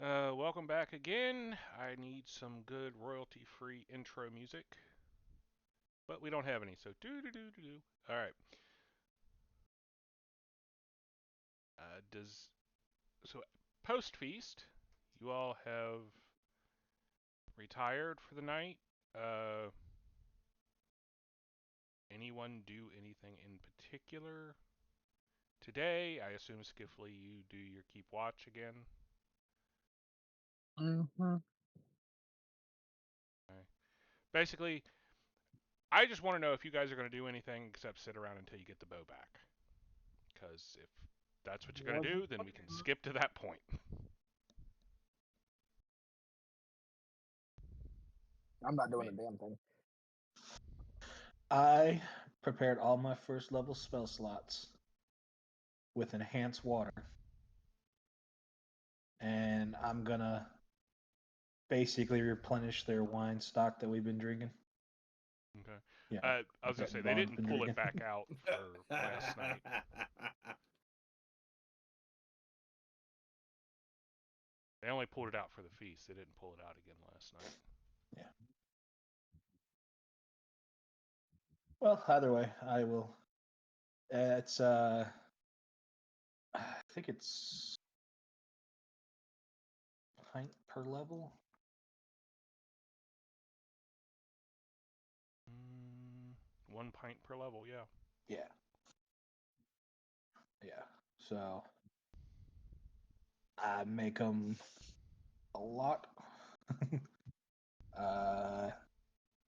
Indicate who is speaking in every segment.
Speaker 1: Welcome back again. I need some good royalty-free intro music, but we don't have any, so do. All right. Does so post feast? You all have retired for the night. Uh, Anyone do anything in particular today? I assume Skiffly, you do your keep watch again.
Speaker 2: Mm-hmm.
Speaker 1: Okay. Basically, I just want to know if you guys are going to do anything except sit around until you get the bow back. Because if that's what you're going to do, then we can skip to that point.
Speaker 2: I'm not doing a
Speaker 3: Man.
Speaker 2: damn thing.
Speaker 3: I prepared all my first level spell slots with enhanced water. And I'm gonna basically replenish their wine stock that we've been drinking.
Speaker 1: Okay.
Speaker 3: Yeah.
Speaker 1: I was going to say, they
Speaker 3: Vaughn's
Speaker 1: didn't
Speaker 3: been
Speaker 1: pull it
Speaker 3: drinking.
Speaker 1: back out for last night. They only pulled it out for the feast. They didn't pull it out again last night.
Speaker 3: Yeah. Well, either way, I will. It's I think it's pint per level.
Speaker 1: Mm, 1 pint per level, yeah.
Speaker 3: Yeah. Yeah. So I make them a lot.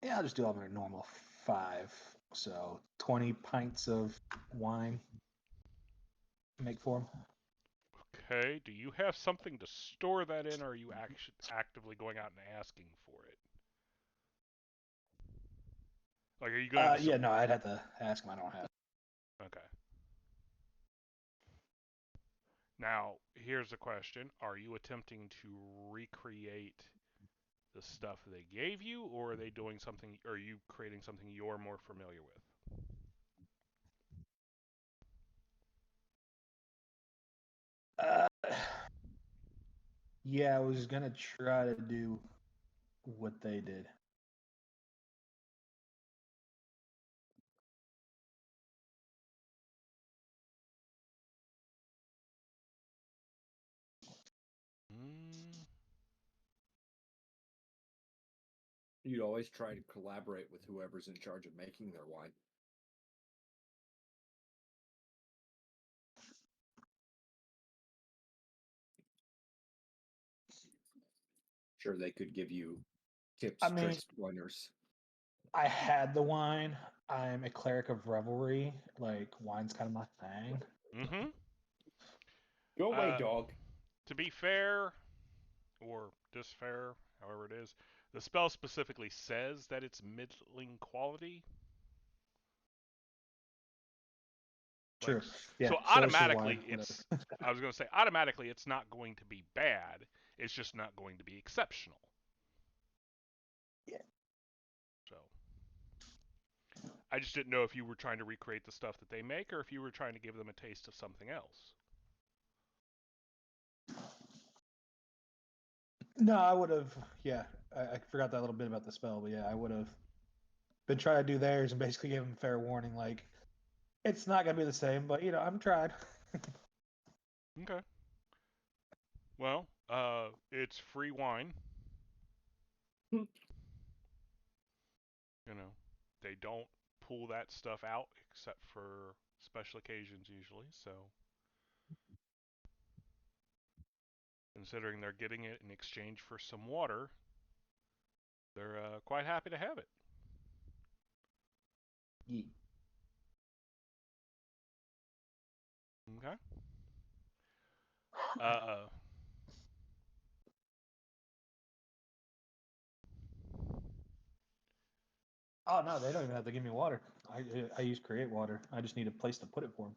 Speaker 3: Yeah, I'll just do all my normal 5. So 20 pints of wine. Make for them.
Speaker 1: Okay. Do you have something to store that in, or are you actively going out and asking for it? Like, are you going to?
Speaker 3: Yeah, no, I'd have to ask him. I don't have.
Speaker 1: Okay. Now, here's the question: are you attempting to recreate the stuff they gave you, or are they doing something? Are you creating something you're more familiar with?
Speaker 3: Uh, yeah, I was gonna try to do what they did.
Speaker 1: Mm,
Speaker 4: You'd always try to collaborate with whoever's in charge of making their wine. Sure, they could give you tips,
Speaker 3: I mean,
Speaker 4: tricks, pointers.
Speaker 3: I had the wine. I'm a cleric of revelry. Like wine's kind of my thing.
Speaker 1: mm-hmm.
Speaker 4: Go away, dog.
Speaker 1: To be fair, or disfair, however it is, the spell specifically says that it's middling quality.
Speaker 3: True.
Speaker 1: Like,
Speaker 3: Yeah.
Speaker 1: so
Speaker 3: So it's just
Speaker 1: automatically,
Speaker 3: wine. Whatever.
Speaker 1: it's. I was going to say automatically, it's not going to be bad. It's just not going to be exceptional.
Speaker 3: Yeah.
Speaker 1: So, I just didn't know if you were trying to recreate the stuff that they make, or if you were trying to give them a taste of something else.
Speaker 3: No, I would have. Yeah, I forgot that little bit about the spell, but yeah, I would have been trying to do theirs and basically gave them fair warning. Like it's not gonna be the same, but I'm trying.
Speaker 1: Okay. Well, it's free wine. You know, they don't pull that stuff out except for special occasions usually. So, considering they're getting it in exchange for some water, they're quite happy to have it.
Speaker 3: Yeah.
Speaker 1: Okay. Uh,
Speaker 3: Oh no, they don't even have to give me water. I use create water. I just need a place to put it for them.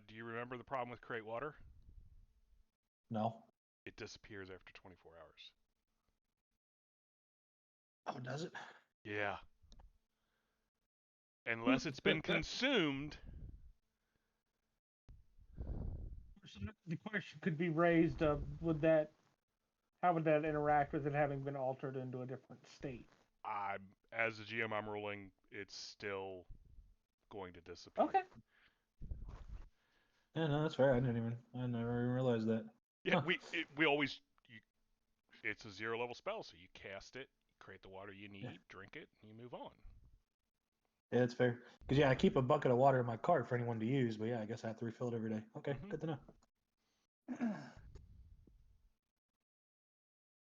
Speaker 1: do you remember the problem with Create Water?
Speaker 3: No.
Speaker 1: It disappears after 24 hours.
Speaker 3: Oh, does it?
Speaker 1: Yeah. Unless it's been consumed.
Speaker 3: the question could be raised of how would that interact with it having been altered into a different state?
Speaker 1: As a GM, I'm ruling it's still going to disappear.
Speaker 3: Okay.
Speaker 5: Yeah, no, that's fair. I never even realized that.
Speaker 1: Yeah,
Speaker 5: Huh.
Speaker 1: we always it's a 0 level spell, so you cast it, create the water you need, drink it, and you move on.
Speaker 5: Yeah, that's fair. Because yeah, I keep a bucket of water in my cart for anyone to use, but yeah, I guess I have to refill it every day. Okay, good to know.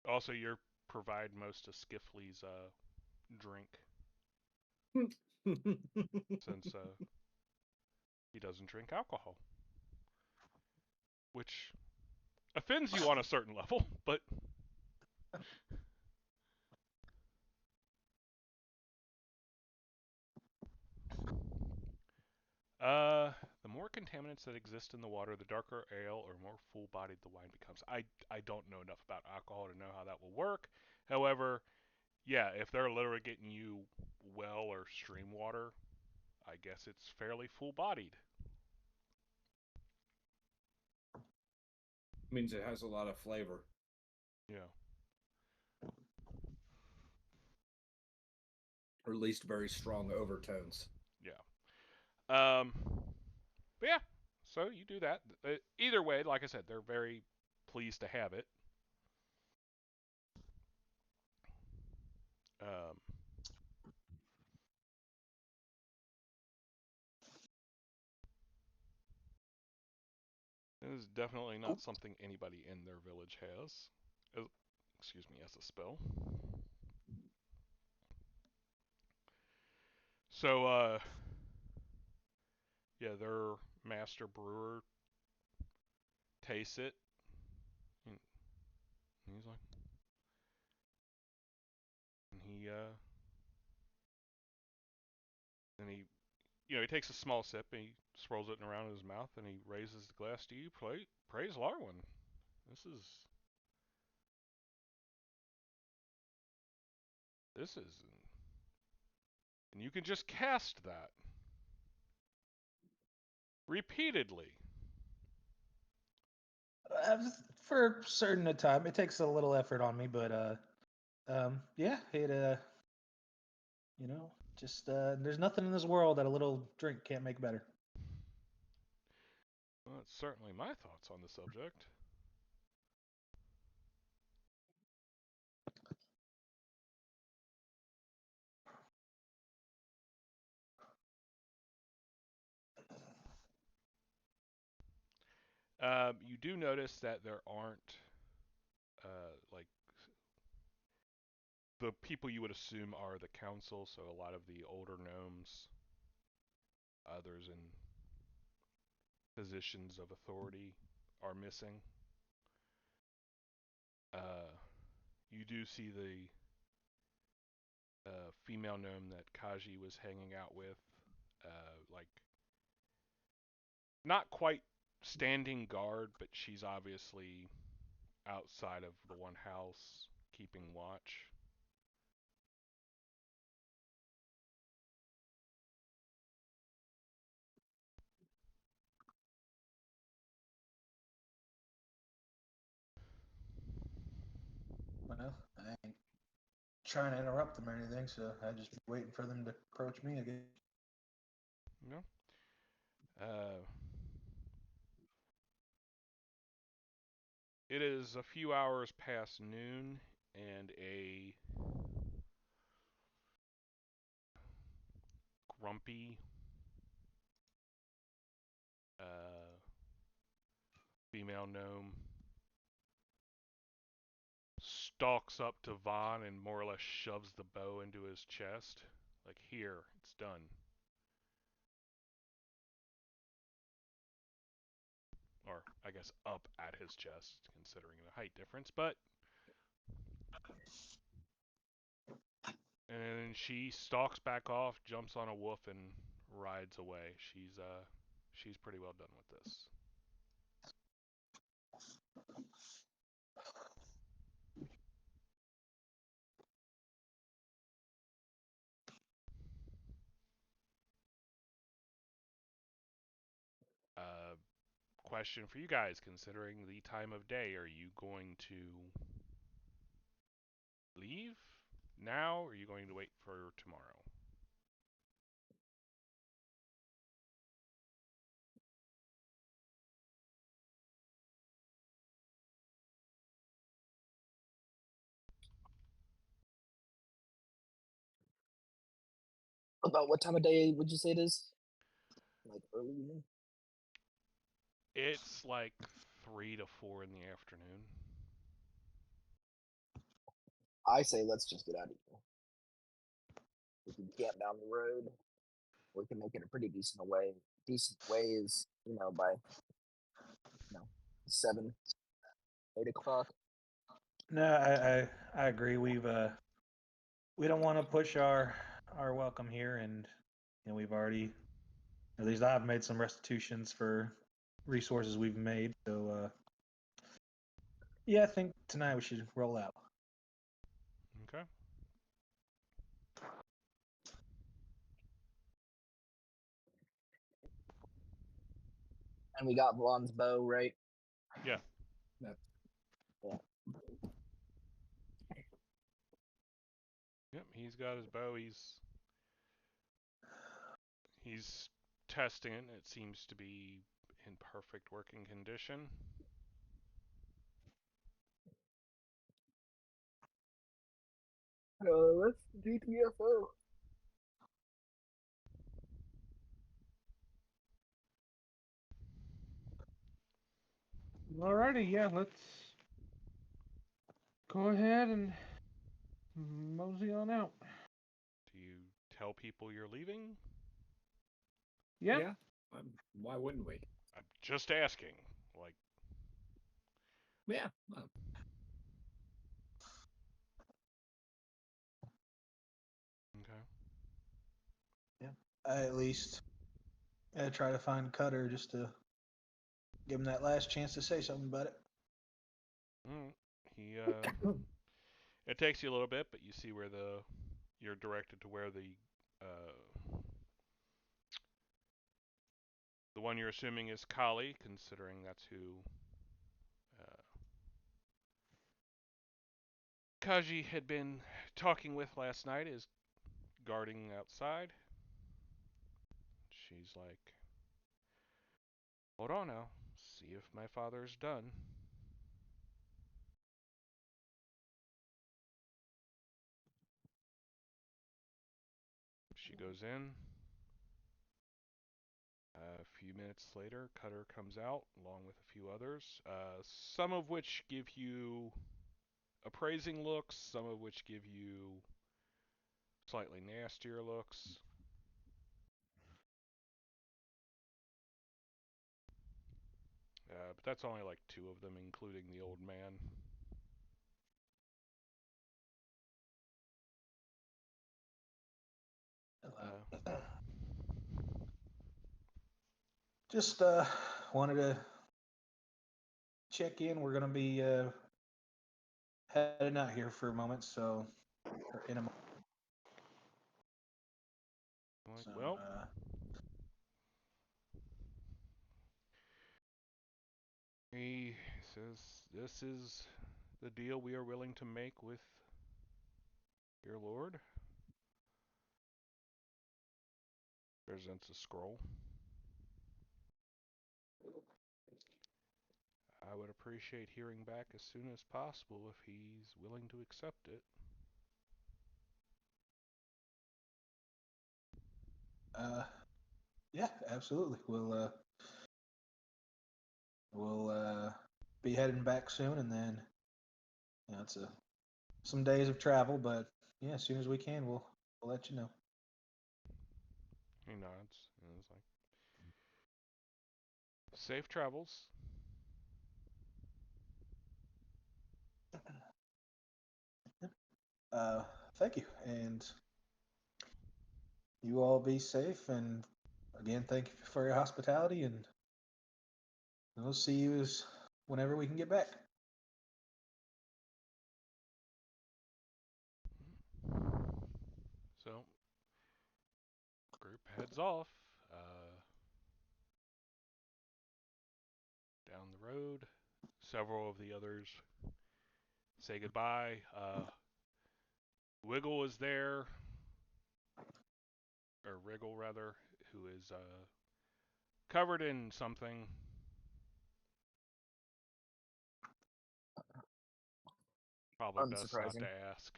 Speaker 1: Also, you provide most of Skiffley's drink since he doesn't drink alcohol, which offends you on a certain level, but the more contaminants that exist in the water, the darker ale or more full-bodied the wine becomes. I don't know enough about alcohol to know how that will work. However, yeah, if they're literally getting you well or stream water, I guess it's fairly full-bodied.
Speaker 4: Means it has a lot of flavor.
Speaker 1: Yeah.
Speaker 4: Or at least very strong overtones.
Speaker 1: But yeah, so you do that. Either way, like I said, they're very pleased to have it. Um, it is definitely not something anybody in their village has. Excuse me, as a spell. So, yeah, their master brewer tastes it. And he's like, and he takes a small sip and he swirls it around in his mouth and he raises the glass to you. Praise Larwin. This is, and you can just cast that repeatedly.
Speaker 3: For certain time, it takes a little effort on me, but yeah, it just there's nothing in this world that a little drink can't make better.
Speaker 1: Well, that's certainly my thoughts on the subject. You do notice that there aren't like the people you would assume are the council, so a lot of the older gnomes, others in positions of authority, are missing. You do see the female gnome that Kaji was hanging out with, like not quite standing guard, but she's obviously outside of the one house keeping watch.
Speaker 3: Well, I ain't trying to interrupt them or anything, so I just be waiting for them to approach me again.
Speaker 1: No. Uh, it is a few hours past noon, and a grumpy female gnome stalks up to Vaughn and more or less shoves the bow into his chest. Like, here, it's done. Or, I guess, up at his chest, considering the height difference, but. And she stalks back off, jumps on a wolf, and rides away. She's pretty well done with this. question for you guys, considering the time of day. Are you going to leave now, or are you going to wait for tomorrow?
Speaker 2: About what time of day would you say it is? Like early evening?
Speaker 1: It's like 3 to 4 in the afternoon.
Speaker 2: I say let's just get out of here. We can camp down the road. We can make it a pretty decent way. Decent ways, by 7, 8 o'clock.
Speaker 3: No, I agree. We don't want to push our welcome here, and we've already, at least I've made some restitutions for resources we've made. So yeah, I think tonight we should roll out.
Speaker 1: Okay.
Speaker 2: And we got Vlon's bow, right?
Speaker 1: Yeah.
Speaker 2: Yeah.
Speaker 1: Yep, he's got his bow. He's testing it. It seems to be in perfect working condition.
Speaker 2: Let's GTFO.
Speaker 6: Alrighty, yeah, let's go ahead and mosey on out.
Speaker 1: Do you tell people you're leaving?
Speaker 6: Yep.
Speaker 4: Yeah. Why wouldn't we?
Speaker 1: I'm just asking. Like,
Speaker 4: Yeah.
Speaker 1: okay.
Speaker 3: I at least try to find Cutter just to give him that last chance to say something about it.
Speaker 1: He it takes you a little bit, but you see where you're directed to where the one you're assuming is Kali, considering that's who Kaji had been talking with last night, is guarding outside. She's like, hold on now, see if my father's done. She goes in. A few minutes later, Cutter comes out along with a few others, some of which give you appraising looks, some of which give you slightly nastier looks. But that's only like 2 of them, including the old man.
Speaker 3: Just wanted to check in. We're gonna be heading out here for a moment, so in a moment.
Speaker 1: Like,
Speaker 3: So,
Speaker 1: well, he says, this is the deal we are willing to make with your lord. Presents a scroll. I would appreciate hearing back as soon as possible if he's willing to accept it.
Speaker 3: yeah, absolutely. We'll be heading back soon, and then it's some days of travel, but yeah, as soon as we can, we'll let you know.
Speaker 1: He nods and is like, safe travels.
Speaker 3: Thank you, and you all be safe. And again, thank you for your hospitality, and we'll see you whenever we can get back.
Speaker 1: So, group heads off. road. Several of the others say goodbye. Wiggle is there, or Wriggle rather, who is covered in something. Probably best not
Speaker 2: Unsurprising.
Speaker 1: to ask.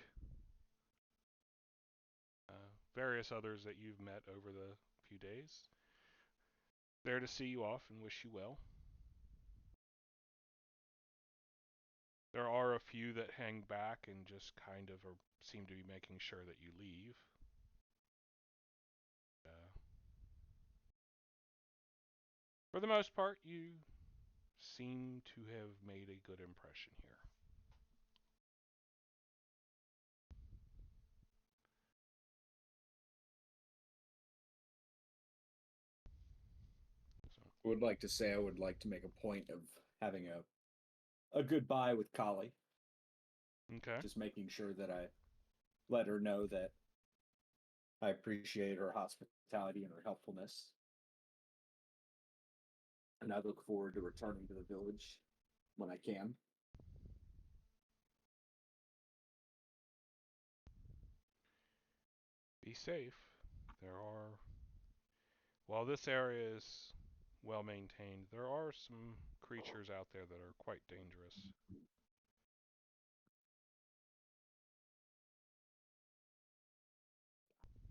Speaker 1: Various others that you've met over the few days. There to see you off and wish you well. There are a few that hang back and just kind of seem to be making sure that you leave. For the most part, you seem to have made a good impression here.
Speaker 4: I would like to say I would like to make a point of having a goodbye with Kali.
Speaker 1: Okay.
Speaker 4: Just making sure that I let her know that I appreciate her hospitality and her helpfulness. And I look forward to returning to the village when I can.
Speaker 1: Be safe. While this area is well maintained, there are some creatures out there that are quite dangerous.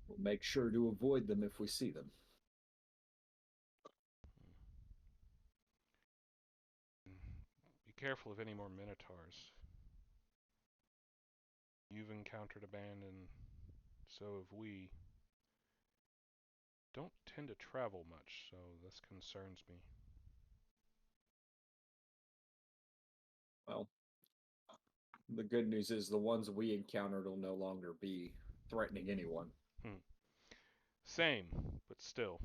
Speaker 4: We'll make sure to avoid them if we see them.
Speaker 1: Be careful of any more minotaurs. You've encountered a band, and so have we. Don't tend to travel much, so this concerns me.
Speaker 4: Well, the good news is the ones we encountered will no longer be threatening anyone.
Speaker 1: Same, but still.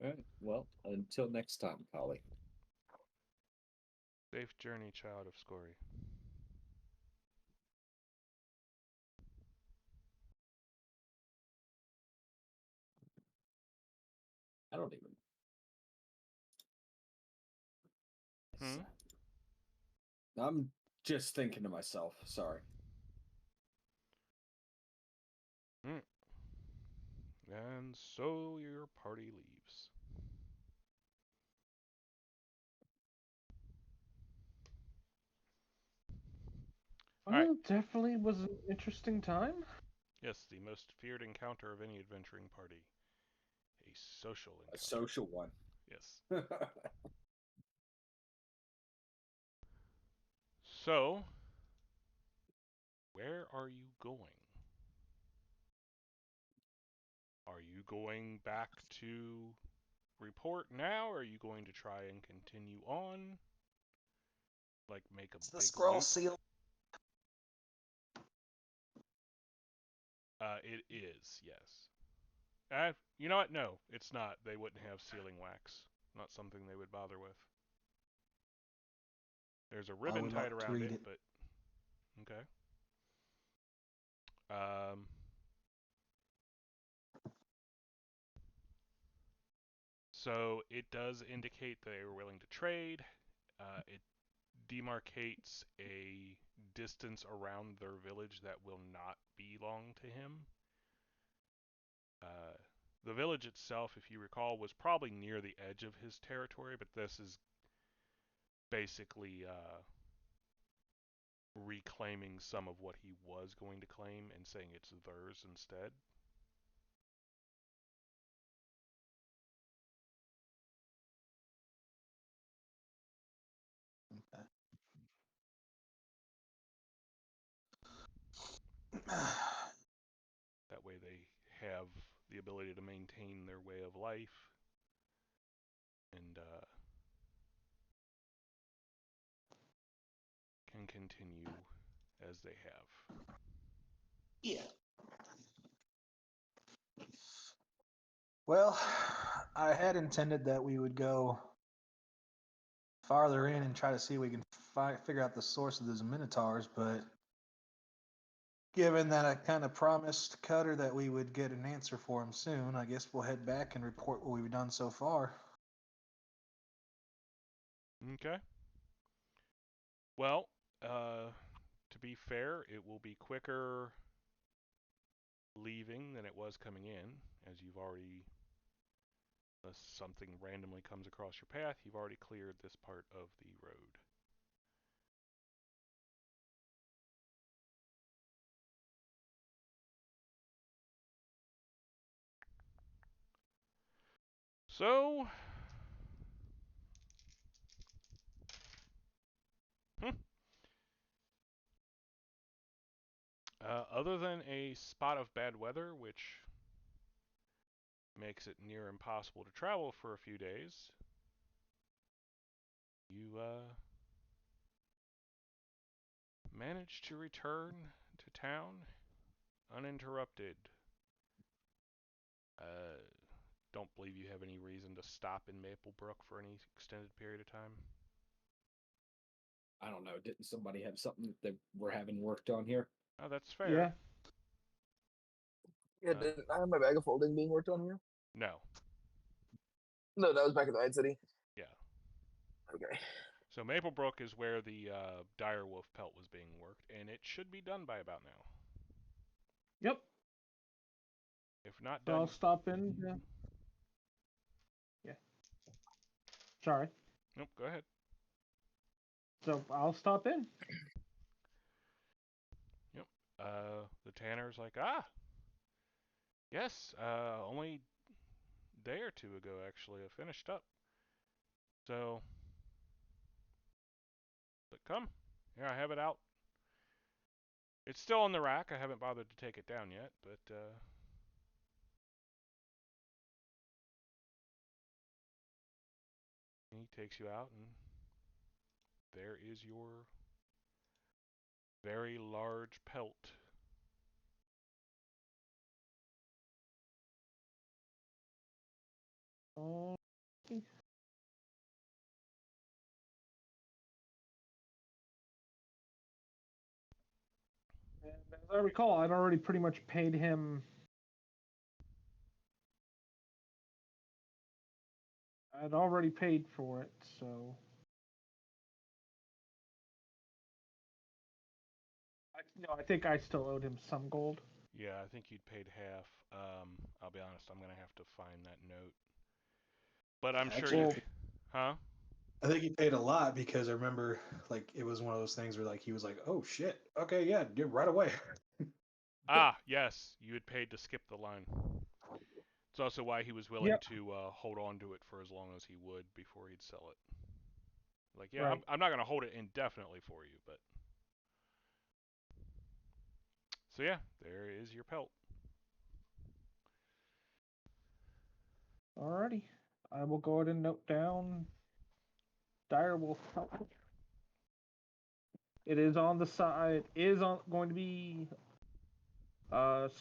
Speaker 4: All right. Well, until next time, Kali.
Speaker 1: Safe journey, child of Scory.
Speaker 4: I don't even. I'm just thinking to myself. Sorry.
Speaker 1: And so your party leaves.
Speaker 6: Well,
Speaker 1: All right.
Speaker 6: definitely was an interesting time.
Speaker 1: Yes, the most feared encounter of any adventuring party. A social encounter.
Speaker 4: A social one.
Speaker 1: Yes. So, where are you going? Are you going back to report now, or are you going to try and continue on? Like, make a
Speaker 2: It's the
Speaker 1: big
Speaker 2: scroll
Speaker 1: loop?
Speaker 2: seal.
Speaker 1: It is, yes. You know what? No, it's not. They wouldn't have sealing wax. Not something they would bother with. There's a
Speaker 5: I
Speaker 1: ribbon
Speaker 5: would
Speaker 1: tied
Speaker 5: like to
Speaker 1: around
Speaker 5: read
Speaker 1: it,
Speaker 5: it.
Speaker 1: but okay. Um, so it does indicate they are willing to trade. It demarcates a distance around their village that will not belong to him. The village itself, if you recall, was probably near the edge of his territory, but this is basically reclaiming some of what he was going to claim and saying it's theirs instead. That way they have the ability to maintain their way of life and can continue as they have.
Speaker 5: Yeah. Well, I had intended that we would go farther in and try to see if we can figure out the source of those minotaurs, but given that I kind of promised Cutter that we would get an answer for him soon, I guess we'll head back and report what we've done so far.
Speaker 1: Okay. Well, to be fair, it will be quicker leaving than it was coming in, as you've already, unless something randomly comes across your path, you've already cleared this part of the road. So, other than a spot of bad weather, which makes it near impossible to travel for a few days, you managed to return to town uninterrupted. Don't believe you have any reason to stop in Maplebrook for any extended period of time.
Speaker 4: I don't know. Didn't somebody have something that they were having worked on here?
Speaker 1: Oh, that's fair.
Speaker 6: Yeah.
Speaker 2: Yeah, didn't I have my bag of folding being worked on here?
Speaker 1: No.
Speaker 2: No, that was back in the Night City.
Speaker 1: Yeah.
Speaker 2: Okay.
Speaker 1: So Maplebrook is where the direwolf pelt was being worked, and it should be done by about now.
Speaker 6: Yep.
Speaker 1: If not
Speaker 6: So
Speaker 1: done,
Speaker 6: I'll stop in. Yeah. Yeah. Sorry.
Speaker 1: nope. Go ahead.
Speaker 6: So I'll stop in.
Speaker 1: Yep. The tanner's like, yes. Only a day or two ago, actually, I finished up. So, but come. Here, I have it out. It's still on the rack. I haven't bothered to take it down yet, but he takes you out, and there is your very large pelt.
Speaker 6: Oh. And as I recall, I'd already pretty much paid him. I'd already paid for it, so. I think I still owed him some gold.
Speaker 1: Yeah, I think you'd paid half. I'll be honest, I'm gonna have to find that note. But I'm sure
Speaker 5: Actually,
Speaker 1: you, huh?
Speaker 5: I think he paid a lot because I remember, like, it was one of those things where, like, he was like, "Oh shit, okay, yeah, right away."
Speaker 1: Yes, you had paid to skip the line. It's also why he was willing
Speaker 6: Yep.
Speaker 1: to hold on to it for as long as he would before he'd sell it. Like, yeah,
Speaker 6: Right.
Speaker 1: I'm not gonna hold it indefinitely for you, but so yeah, there is your pelt.
Speaker 6: Alrighty. I will go ahead and note down direwolf pelt. It is on the side. It is going to be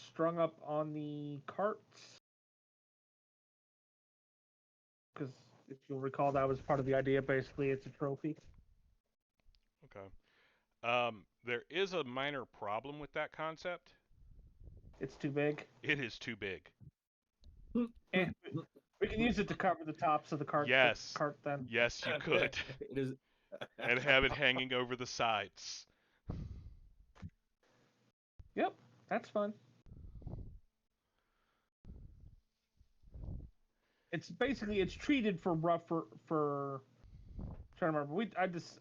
Speaker 6: strung up on the carts. Because if you'll recall, that was part of the idea. Basically, it's a trophy.
Speaker 1: Okay. There is a minor problem with that concept.
Speaker 6: It's too big.
Speaker 1: It is too big.
Speaker 6: And we can use it to cover the tops of the cart.
Speaker 1: Yes.
Speaker 6: The cart then.
Speaker 1: Yes, you could.
Speaker 4: It is.
Speaker 1: And have it hanging over the sides.
Speaker 6: Yep, that's fun. It's basically treated for rough for. Trying to remember,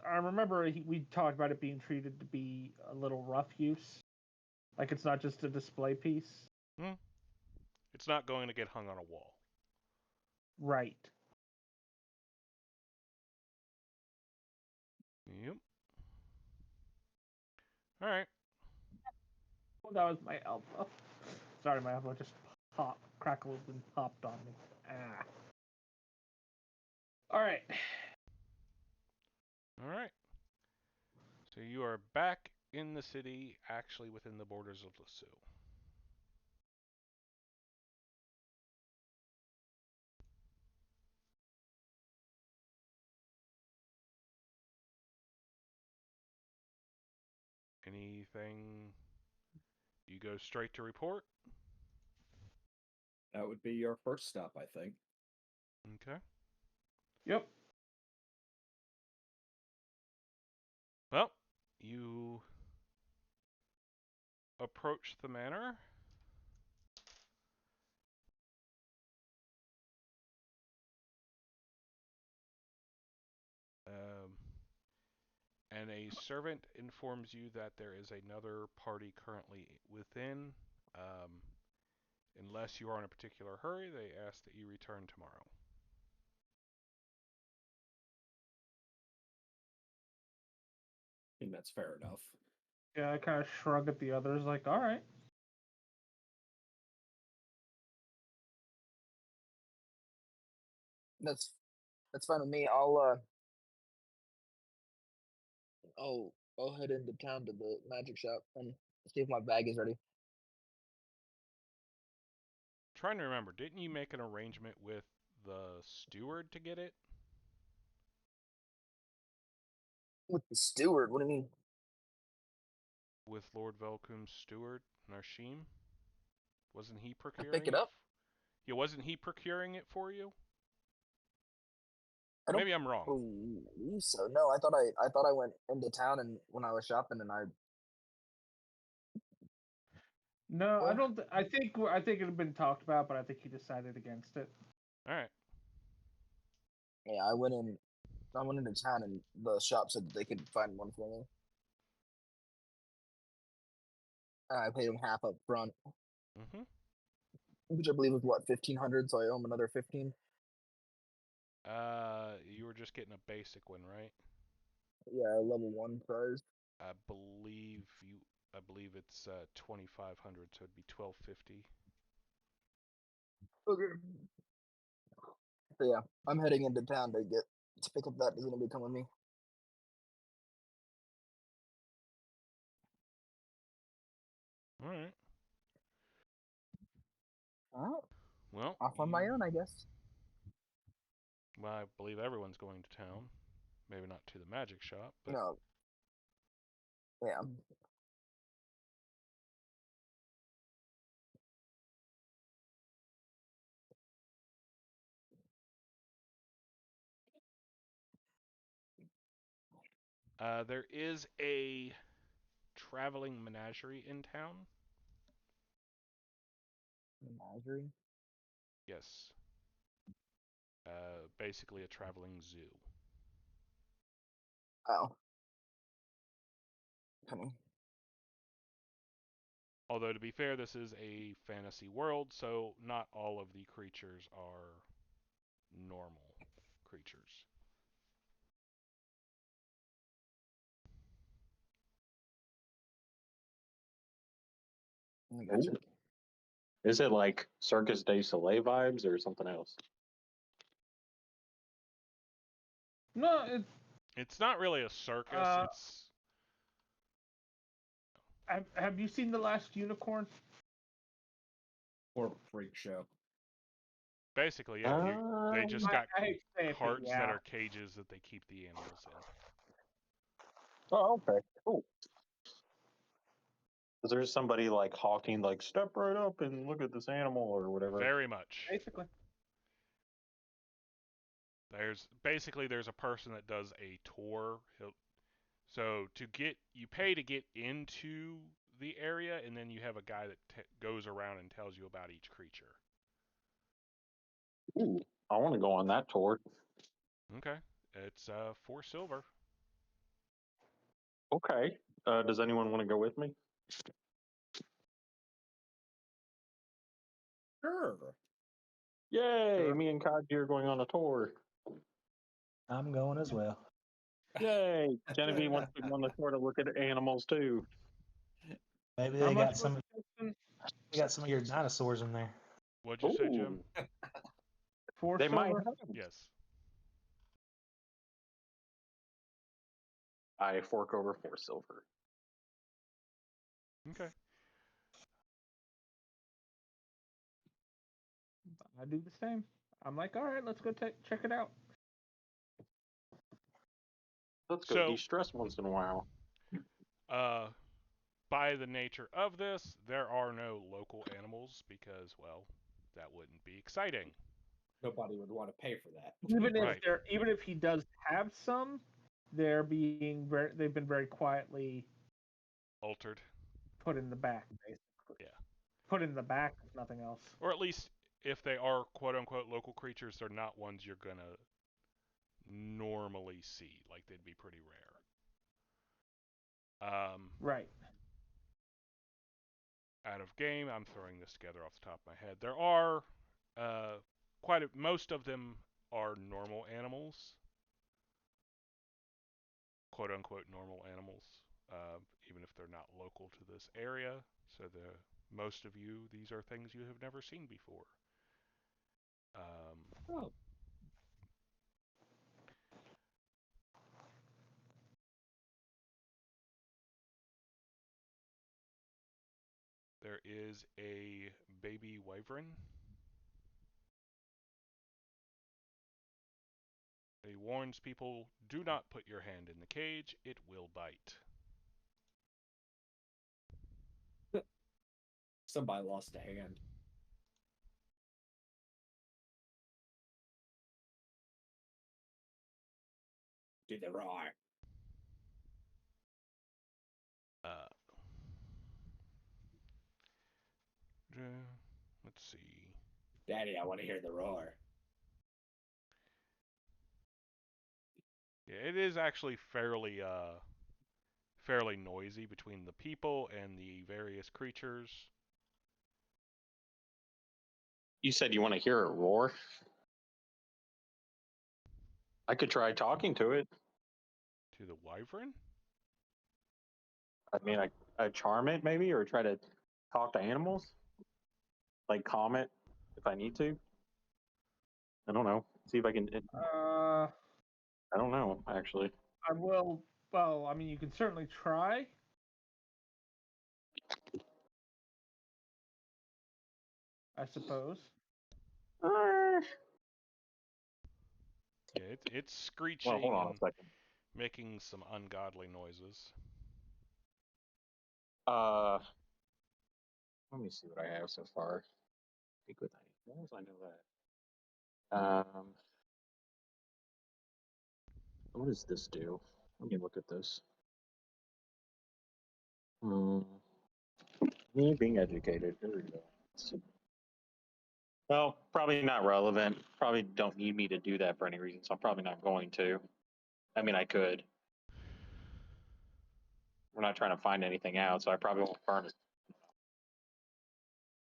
Speaker 6: I remember we talked about it being treated to be a little rough use, like it's not just a display piece.
Speaker 1: It's not going to get hung on a wall.
Speaker 6: Right.
Speaker 1: Yep. All right.
Speaker 6: Oh, that was my elbow. Sorry, my elbow just crackled and popped on me. Ah. All right.
Speaker 1: All right. So you are back in the city, actually within the borders of Lasso. Anything You go straight to report.
Speaker 4: That would be your first stop, I think.
Speaker 1: Okay.
Speaker 6: Yep.
Speaker 1: Well, you approach the manor. And a servant informs you that there is another party currently within. Unless you are in a particular hurry, they ask that you return tomorrow.
Speaker 4: I think that's fair enough.
Speaker 6: Yeah, I kind of shrug at the others, like, all right.
Speaker 2: That's fine with me. I'll head into town to the magic shop and see if my bag is ready.
Speaker 1: Trying to remember, didn't you make an arrangement with the steward to get it?
Speaker 2: With the steward? What do you mean?
Speaker 1: With Lord Velkum's steward, Narshim? Wasn't he
Speaker 2: To
Speaker 1: procuring
Speaker 2: pick it up?
Speaker 1: Yeah, wasn't he procuring it for you?
Speaker 2: I don't
Speaker 1: Maybe I'm wrong.
Speaker 2: believe so. No, I thought I went into town and when I was shopping and I.
Speaker 6: No, I
Speaker 2: Well,
Speaker 6: don't. I think it had been talked about, but I think he decided against it.
Speaker 1: All right.
Speaker 2: yeah, I went into town and the shop said that they could find one for me. And I paid them half up front,
Speaker 1: Mm-hmm.
Speaker 2: which I believe was what, 1,500. So I owe them another 15.
Speaker 1: You were just getting a basic one, right?
Speaker 2: Yeah, level 1 prize.
Speaker 1: I believe it's 2,500, so it'd be 1,250.
Speaker 2: Okay. So yeah, I'm heading into town to pick up that. Is gonna be coming with me.
Speaker 1: All right.
Speaker 2: All right,
Speaker 1: Well,
Speaker 2: off on my own, I guess.
Speaker 1: Well, I believe everyone's going to town. Maybe not to the magic shop, but
Speaker 2: No. Yeah.
Speaker 1: there is a traveling menagerie in town.
Speaker 2: Menagerie.
Speaker 1: Yes. Basically a traveling zoo.
Speaker 2: Oh. Funny.
Speaker 1: Although, to be fair, this is a fantasy world, so not all of the creatures are normal creatures.
Speaker 2: I gotcha.
Speaker 5: Is it like Circus du Soleil vibes or something else?
Speaker 6: No,
Speaker 1: It's not really a circus. It's
Speaker 6: have you seen The Last Unicorn?
Speaker 4: Or freak show.
Speaker 1: basically, yeah. They just
Speaker 6: I
Speaker 1: got
Speaker 6: hate to say it, but
Speaker 1: carts that
Speaker 6: yeah.
Speaker 1: are cages that they keep the animals in.
Speaker 5: Oh, okay, cool. Is there somebody like hawking, like step right up and look at this animal or whatever?
Speaker 1: Very much.
Speaker 6: Basically.
Speaker 1: There's a person that does a tour. So you pay to get into the area, and then you have a guy that goes around and tells you about each creature.
Speaker 5: Ooh, I want to go on that tour.
Speaker 1: Okay, it's 4 silver.
Speaker 5: Okay. Does anyone want to go with me?
Speaker 4: Sure.
Speaker 5: Yay!
Speaker 6: Sure.
Speaker 5: Me and Kaji are going on a tour.
Speaker 3: I'm going as well.
Speaker 5: Yay! Genevieve wants to go on the tour to look at animals too.
Speaker 3: Maybe
Speaker 6: How
Speaker 3: they
Speaker 6: much
Speaker 3: got some.
Speaker 6: was the system?
Speaker 3: They got some of your dinosaurs in there.
Speaker 1: What'd you say, Jim?
Speaker 5: Ooh,
Speaker 6: 4
Speaker 5: they might
Speaker 6: silver?
Speaker 5: have.
Speaker 1: Yes.
Speaker 5: I fork over 4 silver.
Speaker 1: Okay.
Speaker 6: I do the same. I'm like, all right, let's go check it out.
Speaker 5: Let's go
Speaker 1: So-
Speaker 5: de-stress once in a while.
Speaker 1: by the nature of this, there are no local animals because, well, that wouldn't be exciting.
Speaker 4: Nobody would want to pay for that.
Speaker 1: Right.
Speaker 6: Even if he does have some, they've been very quietly
Speaker 1: Altered.
Speaker 6: put in the back, basically.
Speaker 1: Yeah.
Speaker 6: Put in the back, if nothing else.
Speaker 1: Or at least if they are quote unquote local creatures, they're not ones you're gonna normally see. Like they'd be pretty rare.
Speaker 6: Right.
Speaker 1: Out of game, I'm throwing this together off the top of my head. There are most of them are normal animals, quote unquote normal animals, even if they're not local to this area. So most of you, these are things you have never seen before.
Speaker 4: Oh.
Speaker 1: There is a baby wyvern. He warns people, do not put your hand in the cage, it will bite.
Speaker 4: Somebody lost a hand. Do the roar.
Speaker 1: Let's see.
Speaker 4: Daddy, I want to hear the roar.
Speaker 1: Yeah, it is actually fairly noisy between the people and the various creatures.
Speaker 7: You said you want to hear it roar? I could try talking to it.
Speaker 1: To the wyvern?
Speaker 7: I mean, I charm it maybe, or try to talk to animals, like calm it if I need to. I don't know. See if I can. I don't know actually.
Speaker 6: I will. Well, I mean, you can certainly try. I suppose.
Speaker 7: Uh,
Speaker 1: Yeah, it's
Speaker 7: well, hold
Speaker 1: screeching
Speaker 7: on a
Speaker 1: and
Speaker 7: second.
Speaker 1: making some ungodly noises.
Speaker 7: Let me see what I have so far. Speak with animals. I know that. What does this do? Let me look at this. Me being educated. There we go. Let's see. Well, probably not relevant. Probably don't need me to do that for any reason, so I'm probably not going to. I mean, I could. We're not trying to find anything out, so I probably won't burn it.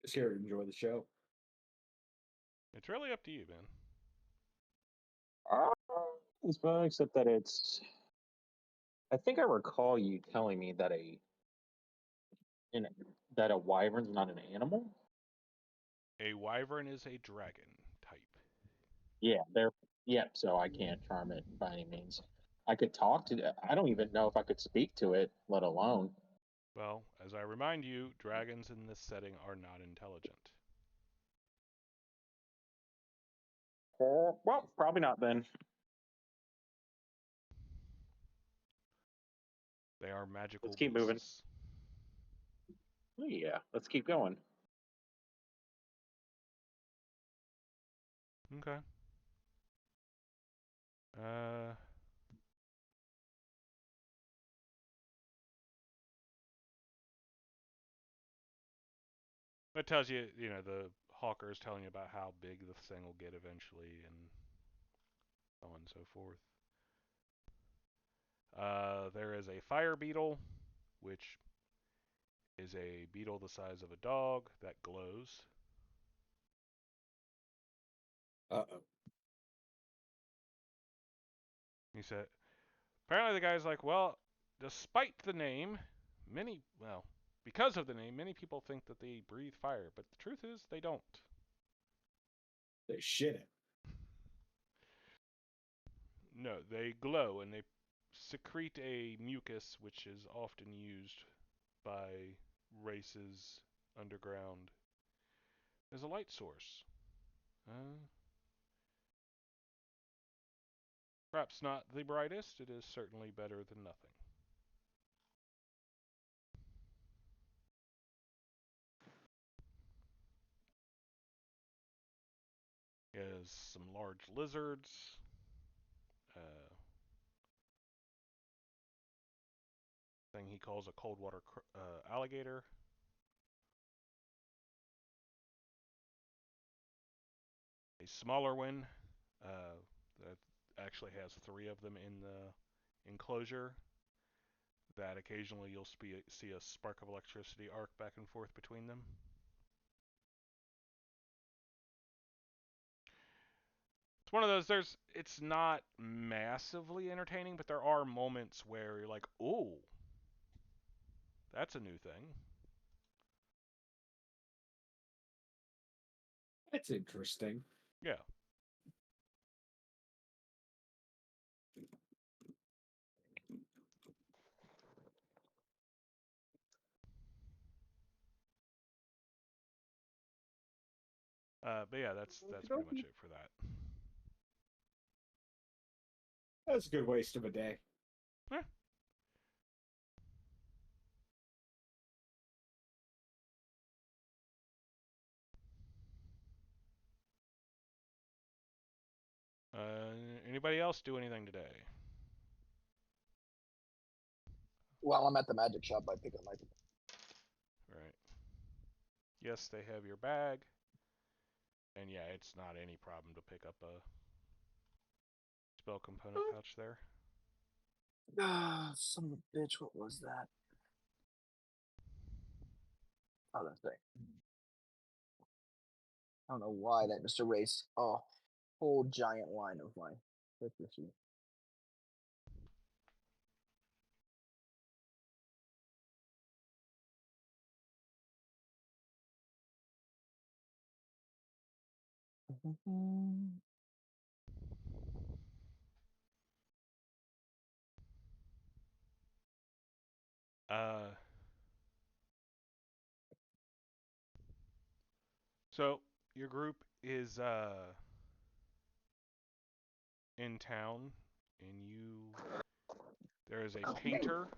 Speaker 4: Just here to enjoy the show.
Speaker 1: It's really up to you, man.
Speaker 7: It's fine, except that it's. I think I recall you telling me that that a wyvern's not an animal.
Speaker 1: A wyvern is a dragon type.
Speaker 7: Yeah, so I can't charm it by any means. I could talk to it. I don't even know if I could speak to it, let alone.
Speaker 1: Well, as I remind you, dragons in this setting are not intelligent.
Speaker 7: Well, probably not then.
Speaker 1: They are magical
Speaker 7: Let's keep moving.
Speaker 1: beasts.
Speaker 7: Oh, yeah, let's keep going.
Speaker 1: Okay. That tells you, the hawker is telling you about how big the thing will get eventually, and so on and so forth. There is a fire beetle, which is a beetle the size of a dog that glows.
Speaker 4: Uh-oh.
Speaker 1: He said, apparently the guy's like, well, despite the name, because of the name, many people think that they breathe fire, but the truth is they don't.
Speaker 4: They shit it.
Speaker 1: No, they glow and they secrete a mucus which is often used by races underground as a light source. Perhaps not the brightest, it is certainly better than nothing. has some large lizards. Thing he calls a cold water alligator. A smaller one that actually has 3 of them in the enclosure. That occasionally you'll see a spark of electricity arc back and forth between them. It's one of those, it's not massively entertaining, but there are moments where you're like, oh, that's a new thing.
Speaker 4: That's interesting.
Speaker 1: Yeah. But yeah, that's pretty much it for that.
Speaker 4: That's a good waste of a day.
Speaker 1: Eh. Anybody else do anything today?
Speaker 2: While I'm at the magic shop, I pick up my.
Speaker 1: Right. Yes, they have your bag. And yeah, it's not any problem to pick up a spell component pouch there.
Speaker 2: Ah, son of a bitch, what was that? Oh, that's right. I don't know why that just erased a whole giant line of my picture sheet.
Speaker 1: So your group is in town, and there is a painter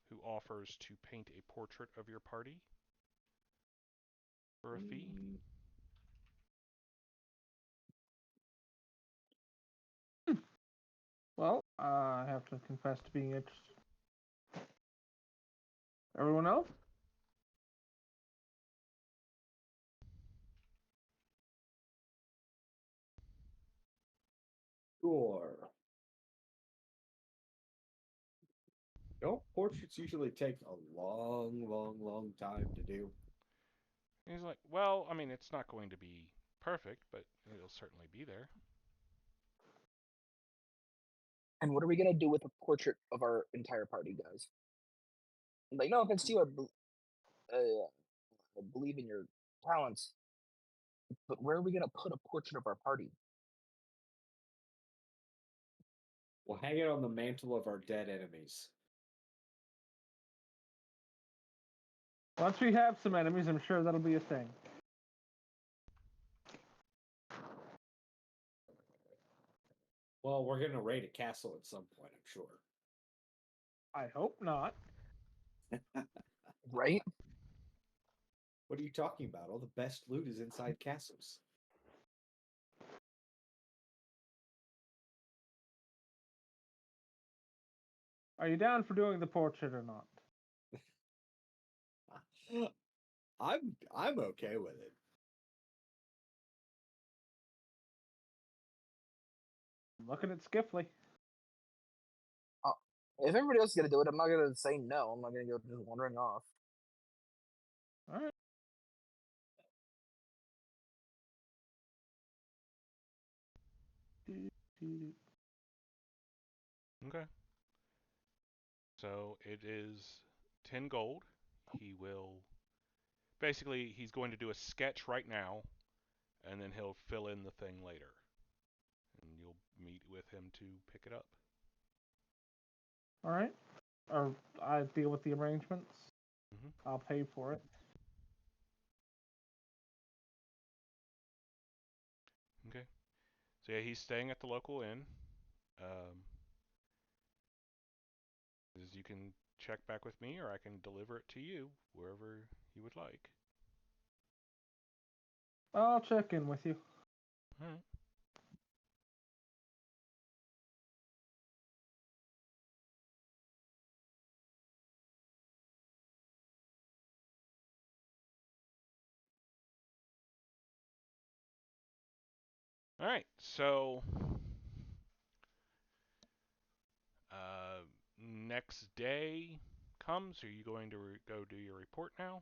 Speaker 1: who offers to paint a portrait of your party for a fee.
Speaker 6: Well, I have to confess to being interested. Everyone else?
Speaker 4: Sure. Portraits usually take a long time to do.
Speaker 1: And he's like, well, I mean, it's not going to be perfect, but it'll certainly be there.
Speaker 2: And what are we gonna do with a portrait of our entire party, guys? Like, no offense to you, I believe in your talents, but where are we gonna put a portrait of our party?
Speaker 4: We'll hang it on the mantle of our dead enemies.
Speaker 6: Once we have some enemies, I'm sure that'll be a thing.
Speaker 4: Well, we're going to raid a castle at some point, I'm sure.
Speaker 6: I hope not.
Speaker 2: Right?
Speaker 4: What are you talking about? All the best loot is inside castles.
Speaker 6: Are you down for doing the portrait or not?
Speaker 4: I'm okay with it.
Speaker 6: I'm looking at Skiffly.
Speaker 2: If everybody else is gonna do it, I'm not gonna say no. I'm not gonna go just wandering off.
Speaker 6: All right.
Speaker 1: Okay. So it is 10 gold. He's going to do a sketch right now, and then he'll fill in the thing later. And you'll meet with him to pick it up.
Speaker 6: All right. Or I deal with the arrangements.
Speaker 1: Mm-hmm.
Speaker 6: I'll pay for it.
Speaker 1: Okay. So yeah, he's staying at the local inn. You can check back with me, or I can deliver it to you wherever you would like.
Speaker 6: I'll check in with you.
Speaker 1: All right. All right. So next day comes. Are you going to go do your report now?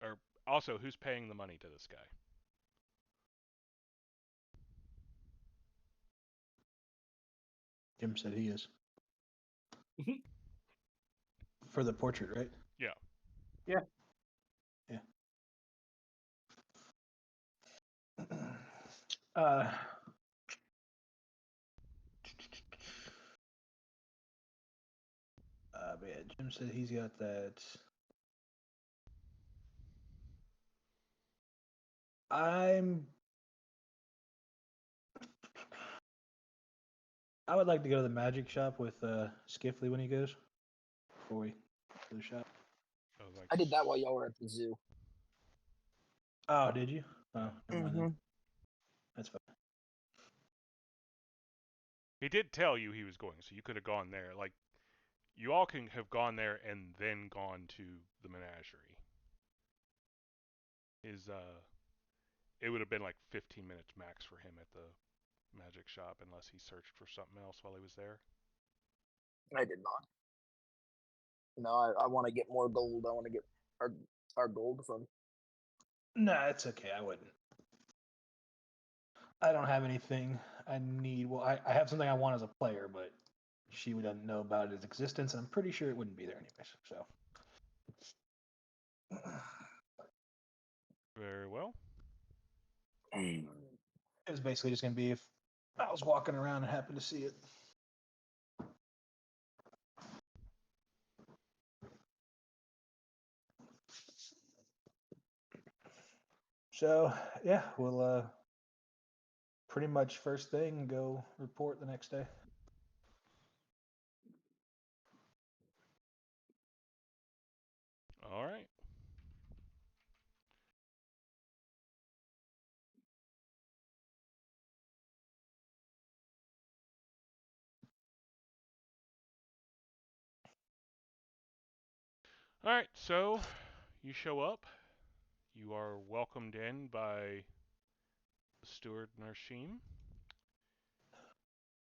Speaker 1: Or also, who's paying the money to this guy?
Speaker 5: Jim said he is. For the portrait, right?
Speaker 1: Yeah.
Speaker 6: Yeah.
Speaker 5: Yeah. uh, but yeah, Jim said he's got that. I would like to go to the magic shop with Skiffley when he goes. Before we go to the shop.
Speaker 1: Oh, like
Speaker 2: I did that while y'all were at the zoo.
Speaker 5: Oh, did you? Oh,
Speaker 1: Yeah.
Speaker 5: never mind then. That's fine.
Speaker 1: He did tell you he was going, so you could have gone there. Like, you all can have gone there and then gone to the menagerie. It would have been like 15 minutes max for him at the magic shop unless he searched for something else while he was there.
Speaker 2: I did not. No, I want to get more gold. I want to get our gold from.
Speaker 5: No, it's okay. I wouldn't. I don't have anything I need. Well, I have something I want as a player, but she doesn't know about its existence, and I'm pretty sure it wouldn't be there anyways. So.
Speaker 1: Very well.
Speaker 5: It was basically just going to be if I was walking around and happened to see it. So, yeah, we'll pretty much first thing go report the next day.
Speaker 1: All right. All right, so you show up. You are welcomed in by the steward Narshim.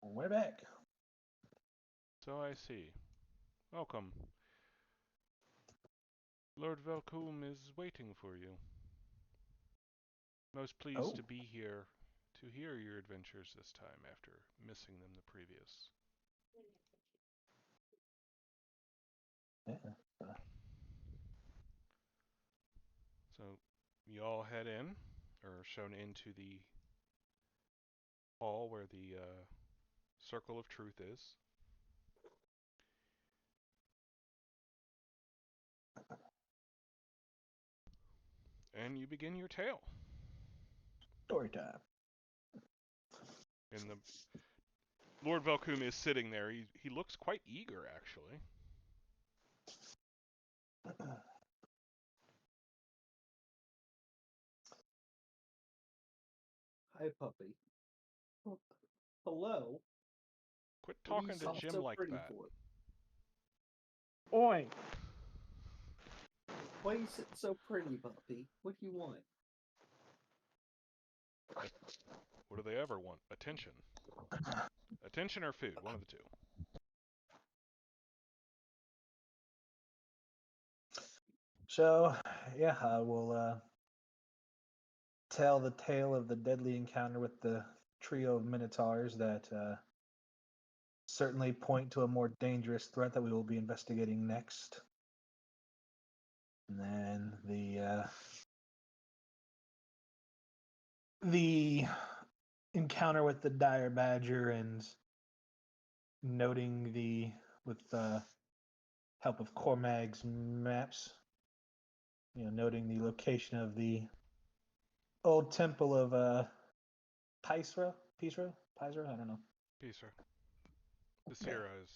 Speaker 5: We're back.
Speaker 1: So I see. Welcome. Lord Velcombe is waiting for you. Most pleased to be here to hear your adventures this time after missing them the previous.
Speaker 5: Yeah.
Speaker 1: So you all head in, or shown into the hall where the Circle of Truth is. And you begin your tale.
Speaker 5: Story time.
Speaker 1: And the Lord Velcombe is sitting there. He looks quite eager, actually.
Speaker 4: Hi, puppy. Oh, hello.
Speaker 1: Quit
Speaker 4: What are you
Speaker 1: talking to
Speaker 4: sitting
Speaker 1: Jim
Speaker 4: so
Speaker 1: like
Speaker 4: pretty
Speaker 1: that.
Speaker 4: for?
Speaker 6: Oi.
Speaker 4: Why are you sitting so pretty, puppy? What do you want?
Speaker 1: What do they ever want? Attention. Attention or food, one of the two.
Speaker 5: So, yeah, I will tell the tale of the deadly encounter with the trio of minotaurs that certainly point to a more dangerous threat that we will be investigating next. And then the encounter with the dire badger and noting with the help of Cormag's maps, noting the location of the old temple of Pisra, I don't know.
Speaker 1: Peace, sir. This here is...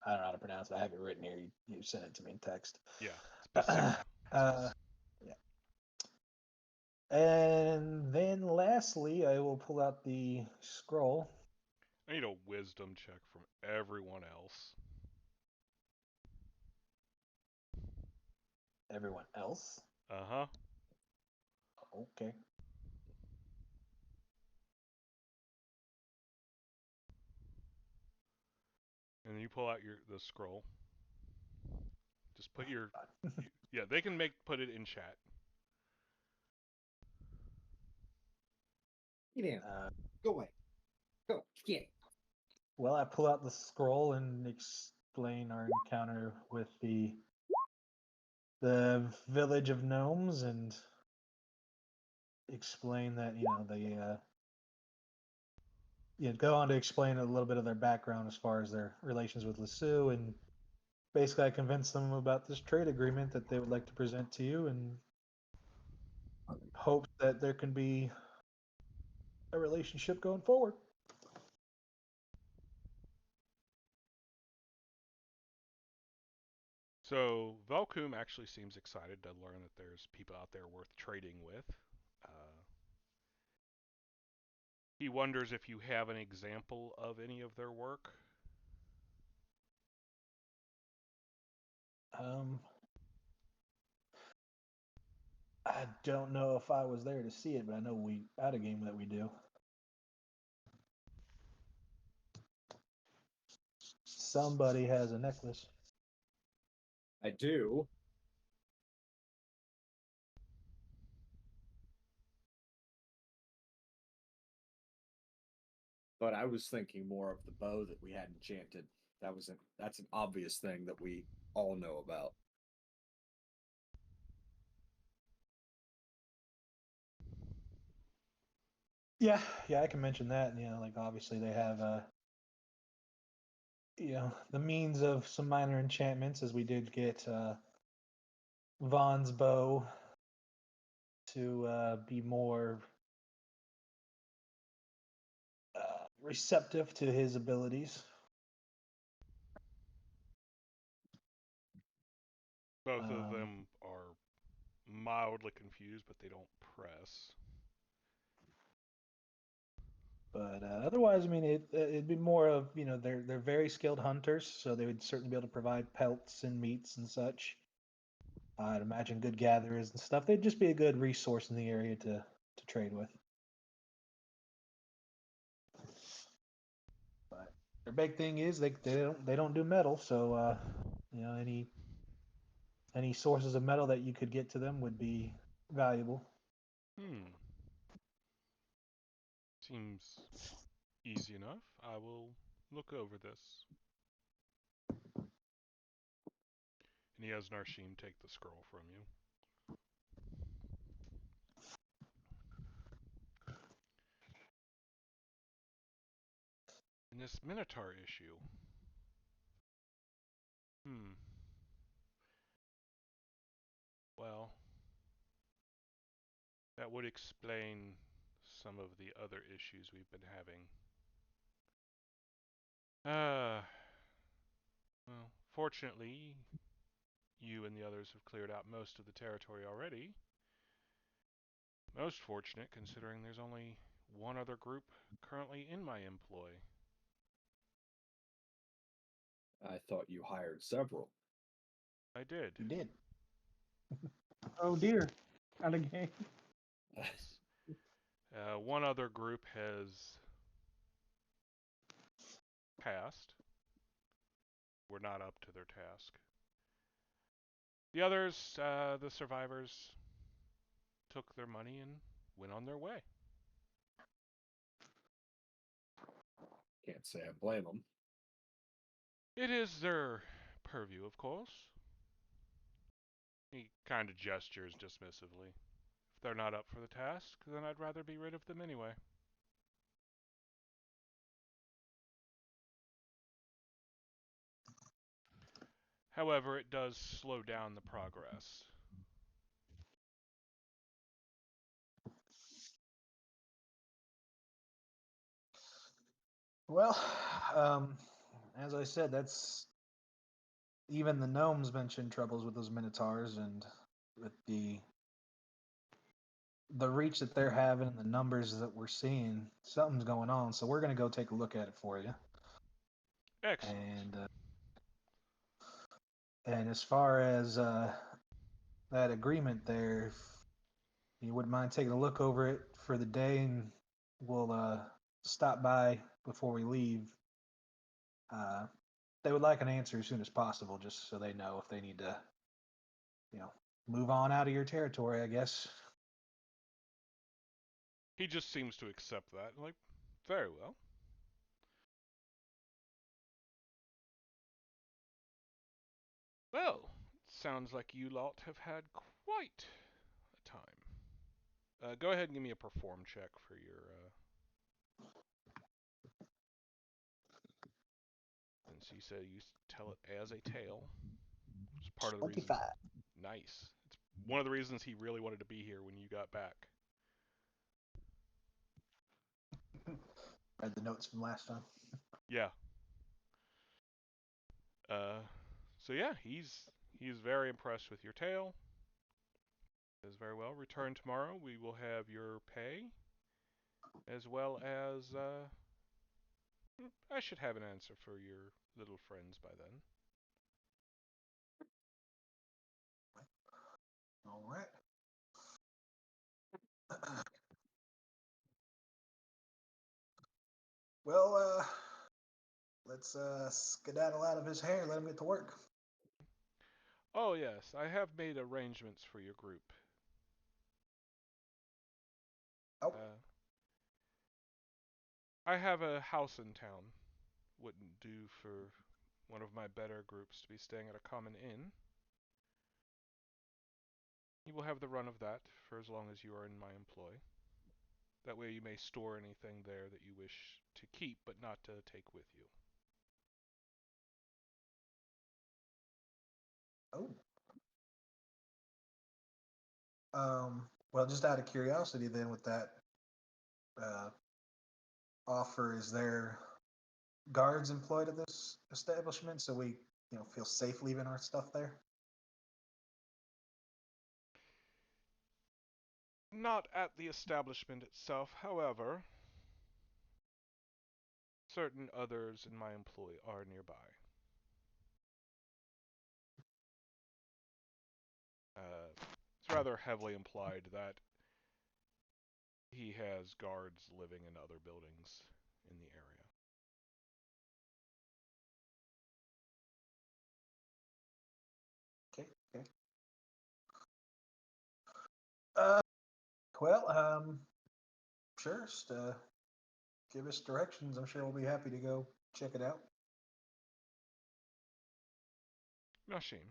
Speaker 5: I don't know how to pronounce it. I have it written here. You sent it to me in text.
Speaker 1: Yeah, it's
Speaker 5: Yeah. And then lastly, I will pull out the scroll.
Speaker 1: I need a wisdom check from everyone else.
Speaker 5: Everyone else.
Speaker 1: Uh-huh.
Speaker 5: Okay.
Speaker 1: And then you pull out the scroll. Just put your yeah, they can put it in chat.
Speaker 4: Get in.
Speaker 5: Uh,
Speaker 4: Go away. Go. Get.
Speaker 5: well, I pull out the scroll and explain our encounter with the village of gnomes and explain that they go on to explain a little bit of their background as far as their relations with Lasue, and basically I convince them about this trade agreement that they would like to present to you, and hope that there can be a relationship going forward.
Speaker 1: So Velkum actually seems excited to learn that there's people out there worth trading with. He wonders if you have an example of any of their work.
Speaker 5: I don't know if I was there to see it, but I know we out a game that we do. Somebody has a necklace.
Speaker 4: I do. But I was thinking more of the bow that we had enchanted. That's an obvious thing that we all know about.
Speaker 5: Yeah, I can mention that. Like obviously they have the means of some minor enchantments, as we did get Vaughn's bow to be more receptive to his abilities.
Speaker 1: Both of them are mildly confused, but they don't press.
Speaker 5: But otherwise, I mean, it'd be more of they're very skilled hunters, so they would certainly be able to provide pelts and meats and such. I'd imagine good gatherers and stuff. They'd just be a good resource in the area to trade with. But their big thing is they don't do metal, so any sources of metal that you could get to them would be valuable.
Speaker 1: Seems easy enough. I will look over this. And he has Narshim take the scroll from you. And this Minotaur issue. Well, that would explain some of the other issues we've been having. Well, fortunately, you and the others have cleared out most of the territory already. Most fortunate, considering there's only one other group currently in my employ.
Speaker 4: I thought you hired several.
Speaker 1: I did.
Speaker 5: You did.
Speaker 6: Oh dear, out of game.
Speaker 1: Yes. One other group has passed. We're not up to their task. The others, the survivors, took their money and went on their way.
Speaker 4: Can't say I blame them.
Speaker 1: It is their purview, of course. He kind of gestures dismissively. If they're not up for the task, then I'd rather be rid of them anyway. However, it does slow down the progress.
Speaker 5: Well, as I said, that's even the gnomes mentioned troubles with those minotaurs, and with the reach that they're having and the numbers that we're seeing, something's going on. So we're gonna go take a look at it for you.
Speaker 1: Excellent.
Speaker 5: And as far as that agreement there, if you wouldn't mind taking a look over it for the day, and we'll stop by before we leave. They would like an answer as soon as possible, just so they know if they need to, move on out of your territory, I guess.
Speaker 1: He just seems to accept that. Like, very well. Well, sounds like you lot have had quite a time. Go ahead and give me a perform check for your. Since you said you tell it as a tale, which is part of the reason.
Speaker 2: 25.
Speaker 1: Nice. It's one of the reasons he really wanted to be here when you got back.
Speaker 5: Read the notes from last time.
Speaker 1: Yeah. So yeah, he's very impressed with your tale. Says very well. Return tomorrow. We will have your pay, as well as I should have an answer for your little friends by then.
Speaker 5: All right. Well, let's skedaddle out of his hair. Let him get to work.
Speaker 1: Oh yes, I have made arrangements for your group.
Speaker 5: Oh,
Speaker 1: I have a house in town. Wouldn't do for one of my better groups to be staying at a common inn. You will have the run of that for as long as you are in my employ. That way you may store anything there that you wish to keep but not to take with you.
Speaker 5: oh. Well, just out of curiosity, then, with that uh, offer, is there guards employed at this establishment so we, feel safe leaving our stuff there?
Speaker 1: Not at the establishment itself, however. Certain others in my employ are nearby. It's rather heavily implied that he has guards living in other buildings in the area.
Speaker 5: Okay, okay. Uh, well, sure. Just give us directions. I'm sure we'll be happy to go check it out.
Speaker 1: Nashim.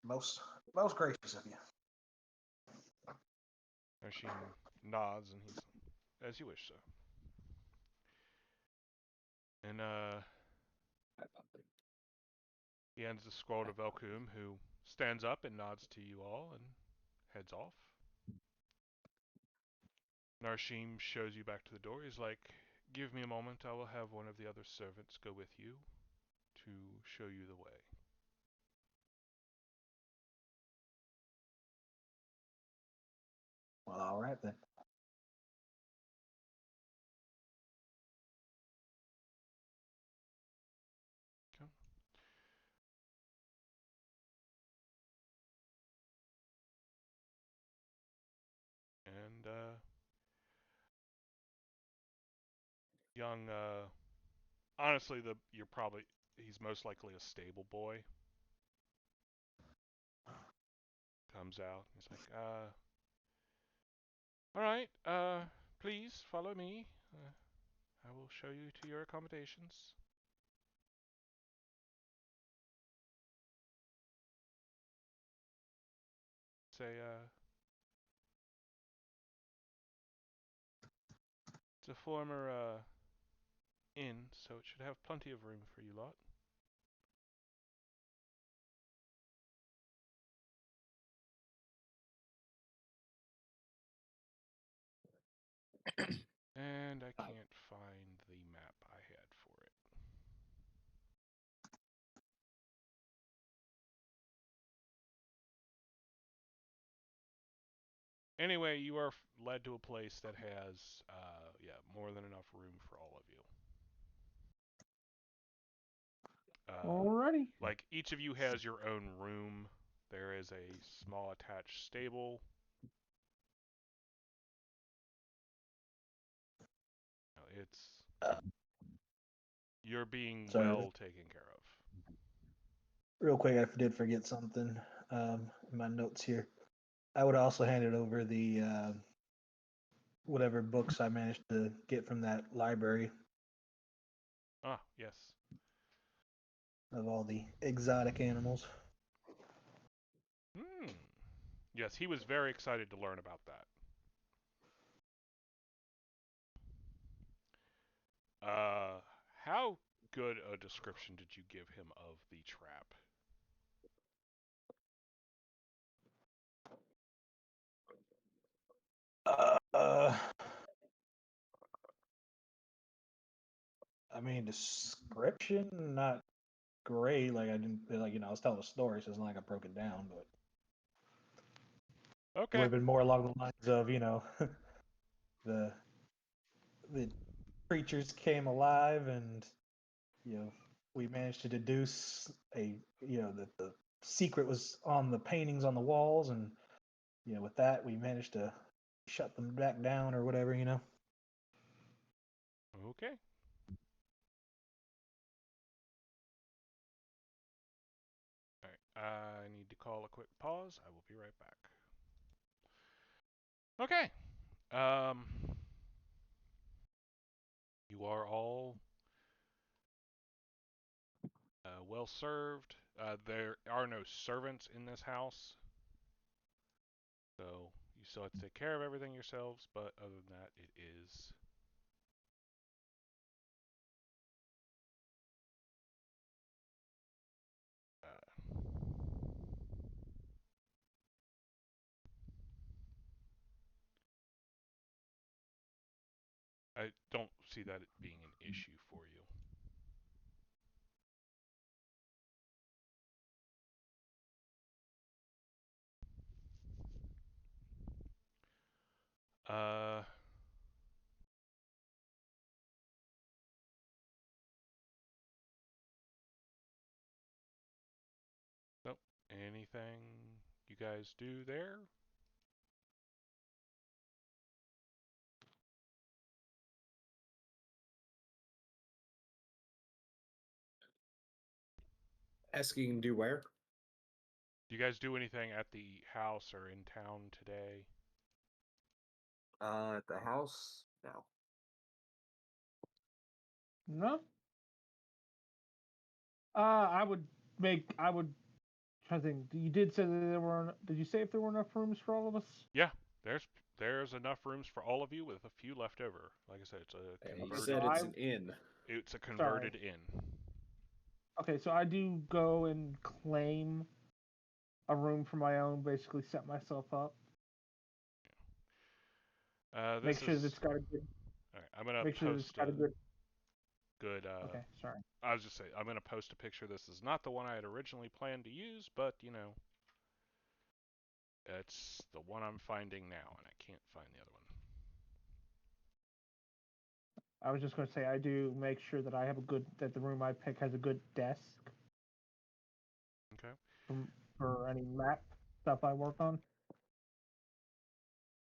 Speaker 5: Most gracious of you.
Speaker 1: Nashim nods and he's as you wish, sir. And he hands the scroll to Velkum, who stands up and nods to you all and heads off. Narshim shows you back to the door. He's like, give me a moment. I will have one of the other servants go with you to show you the way.
Speaker 5: Well, all right then.
Speaker 1: Okay. And young, honestly, he's most likely a stable boy. Comes out. He's like, all right, please follow me. I will show you to your accommodations. Say, it's a former inn, so it should have plenty of room for you lot. And I can't find the map I had for it. Anyway, you are led to a place that has, more than enough room for all of you.
Speaker 6: Alrighty.
Speaker 1: Like, each of you has your own room. There is a small attached stable. It's... You're being
Speaker 5: Sorry.
Speaker 1: well taken care of.
Speaker 5: Real quick, I did forget something in my notes here. I would also hand it over the whatever books I managed to get from that library
Speaker 1: Ah, yes.
Speaker 5: of all the exotic animals.
Speaker 1: Yes, he was very excited to learn about that. How good a description did you give him of the trap?
Speaker 5: I mean, description, not great. Like I didn't like I was telling a story, so it's not like I broke it down, but it would
Speaker 1: Okay.
Speaker 5: have been more along the lines of the the creatures came alive, and we managed to deduce that the secret was on the paintings on the walls, and with that we managed to shut them back down or whatever.
Speaker 1: Okay. Alright, I need to call a quick pause. I will be right back. Okay. You are all well served. There are no servants in this house, so you still have to take care of everything yourselves, but other than that, it is... I don't see that being an issue for you. Uh, nope. Anything you guys do there?
Speaker 4: Asking do where?
Speaker 1: Do you guys do anything at the house or in town today?
Speaker 4: At the house? No.
Speaker 6: No. I would try to think. You did say that there were. Did you say if there were enough rooms for all of us?
Speaker 1: Yeah, there's enough rooms for all of you with a few left over. Like I said, it's a
Speaker 4: You
Speaker 1: converted.
Speaker 4: said it's an inn.
Speaker 1: It's a converted inn.
Speaker 6: Okay, so I do go and claim a room for my own. Basically, set myself up.
Speaker 1: This
Speaker 6: Make sure
Speaker 1: is...
Speaker 6: that it's got a good.
Speaker 1: All right, I'm gonna
Speaker 6: Make sure that it's
Speaker 1: post
Speaker 6: got a good.
Speaker 1: good.
Speaker 6: Okay, sorry.
Speaker 1: I was just saying, I'm gonna post a picture. This is not the one I had originally planned to use, but it's the one I'm finding now, and I can't find the other one.
Speaker 6: I was just going to say I do make sure that that the room I pick has a good desk.
Speaker 1: Okay.
Speaker 6: For any map stuff I work on.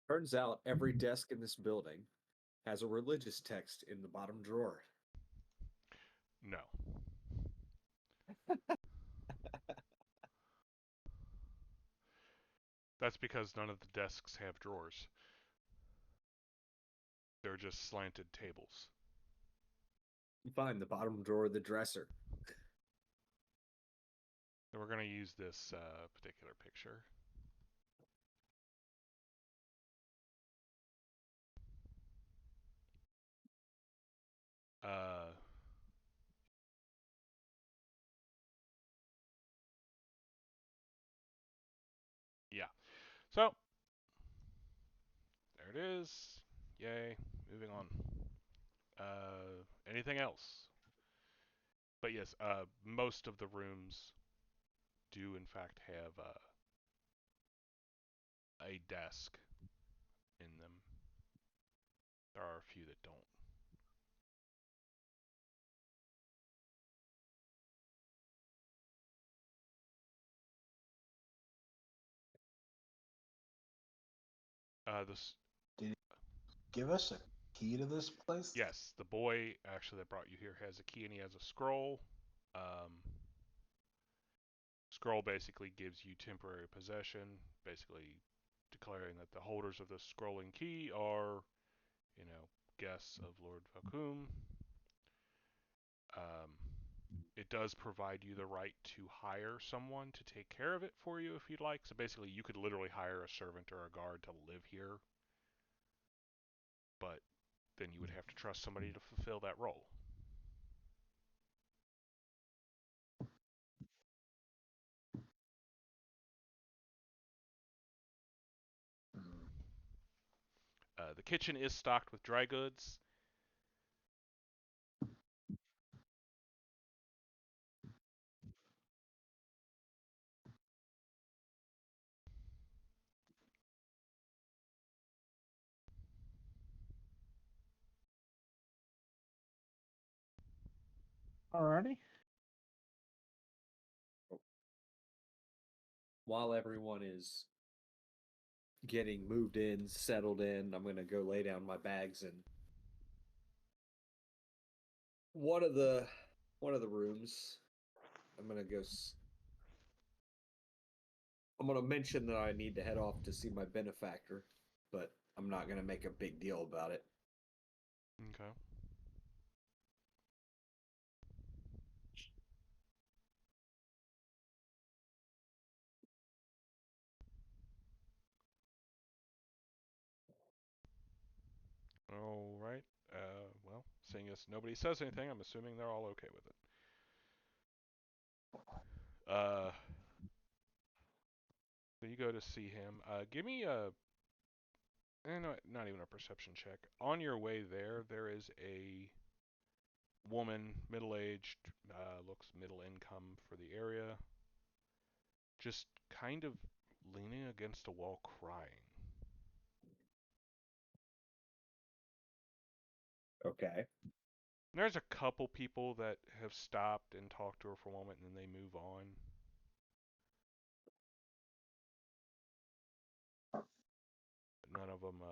Speaker 4: Turns out every desk in this building has a religious text in the bottom drawer.
Speaker 1: No. That's because none of the desks have drawers. They're just slanted tables.
Speaker 4: Find the bottom drawer of the dresser.
Speaker 1: So we're going to use this particular picture. Yeah. So, there it is. Yay. Moving on. Anything else? But yes, most of the rooms do in fact have a desk in them. There are a few that don't. This
Speaker 5: Did he give us a key to this place?
Speaker 1: Yes, the boy actually that brought you here has a key and he has a scroll. Scroll basically gives you temporary possession, basically declaring that the holders of the scrolling key are, guests of Lord Valcoum. It does provide you the right to hire someone to take care of it for you if you'd like. So basically, you could literally hire a servant or a guard to live here, but then you would have to trust somebody to fulfill that role. The kitchen is stocked with dry goods.
Speaker 6: Alrighty.
Speaker 4: While everyone is getting moved in, settled in, I'm gonna go lay down my bags in one of the rooms. I'm gonna go. I'm gonna mention that I need to head off to see my benefactor, but I'm not gonna make a big deal about it.
Speaker 1: Okay. All right. Well, seeing as nobody says anything, I'm assuming they're all okay with it. So you go to see him. Give me not even a perception check. On your way there, there is a woman, middle-aged, looks middle income for the area, just kind of leaning against a wall crying.
Speaker 4: Okay.
Speaker 1: There's a couple people that have stopped and talked to her for a moment and then they move on. But none of them,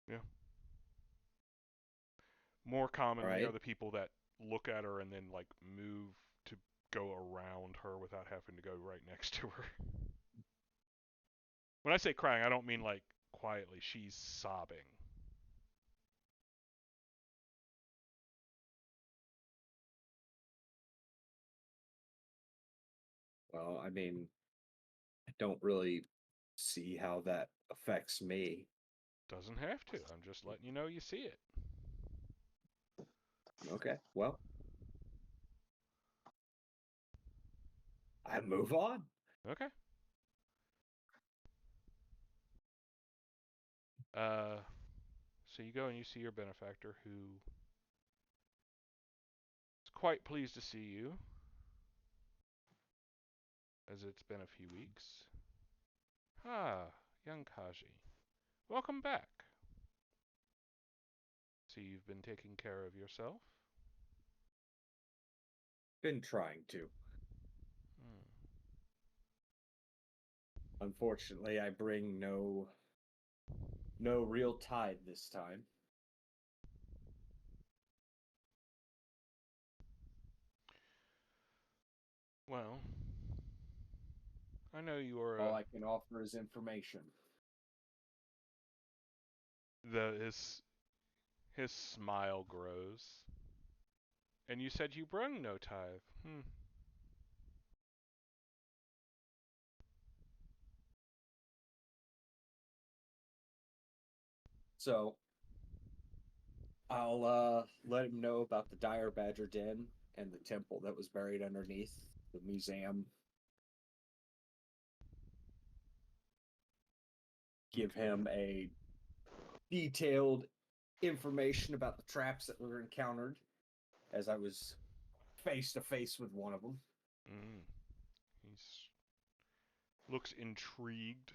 Speaker 1: yeah. More commonly are the people that look at her and then like move to go around her without having to go right next to her. When I say crying, I don't mean like quietly. She's sobbing.
Speaker 4: Well, I mean, I don't really see how that affects me.
Speaker 1: Doesn't have to. I'm just letting you know you see it.
Speaker 4: Okay, well, I move on.
Speaker 1: Okay. So you go and you see your benefactor, who is quite pleased to see you, as it's been a few weeks. Ah, young Kaji. Welcome back. See, you've been taking care of yourself.
Speaker 4: Been trying to. Unfortunately, I bring no real tide this time.
Speaker 1: Well, I know you are.
Speaker 4: All I can offer is information.
Speaker 1: His smile grows. And you said you brung no tithe.
Speaker 4: So I'll let him know about the Dire Badger Den and the temple that was buried underneath the museum. Give him a detailed information about the traps that were encountered as I was face to face with one of them.
Speaker 1: He's looks intrigued,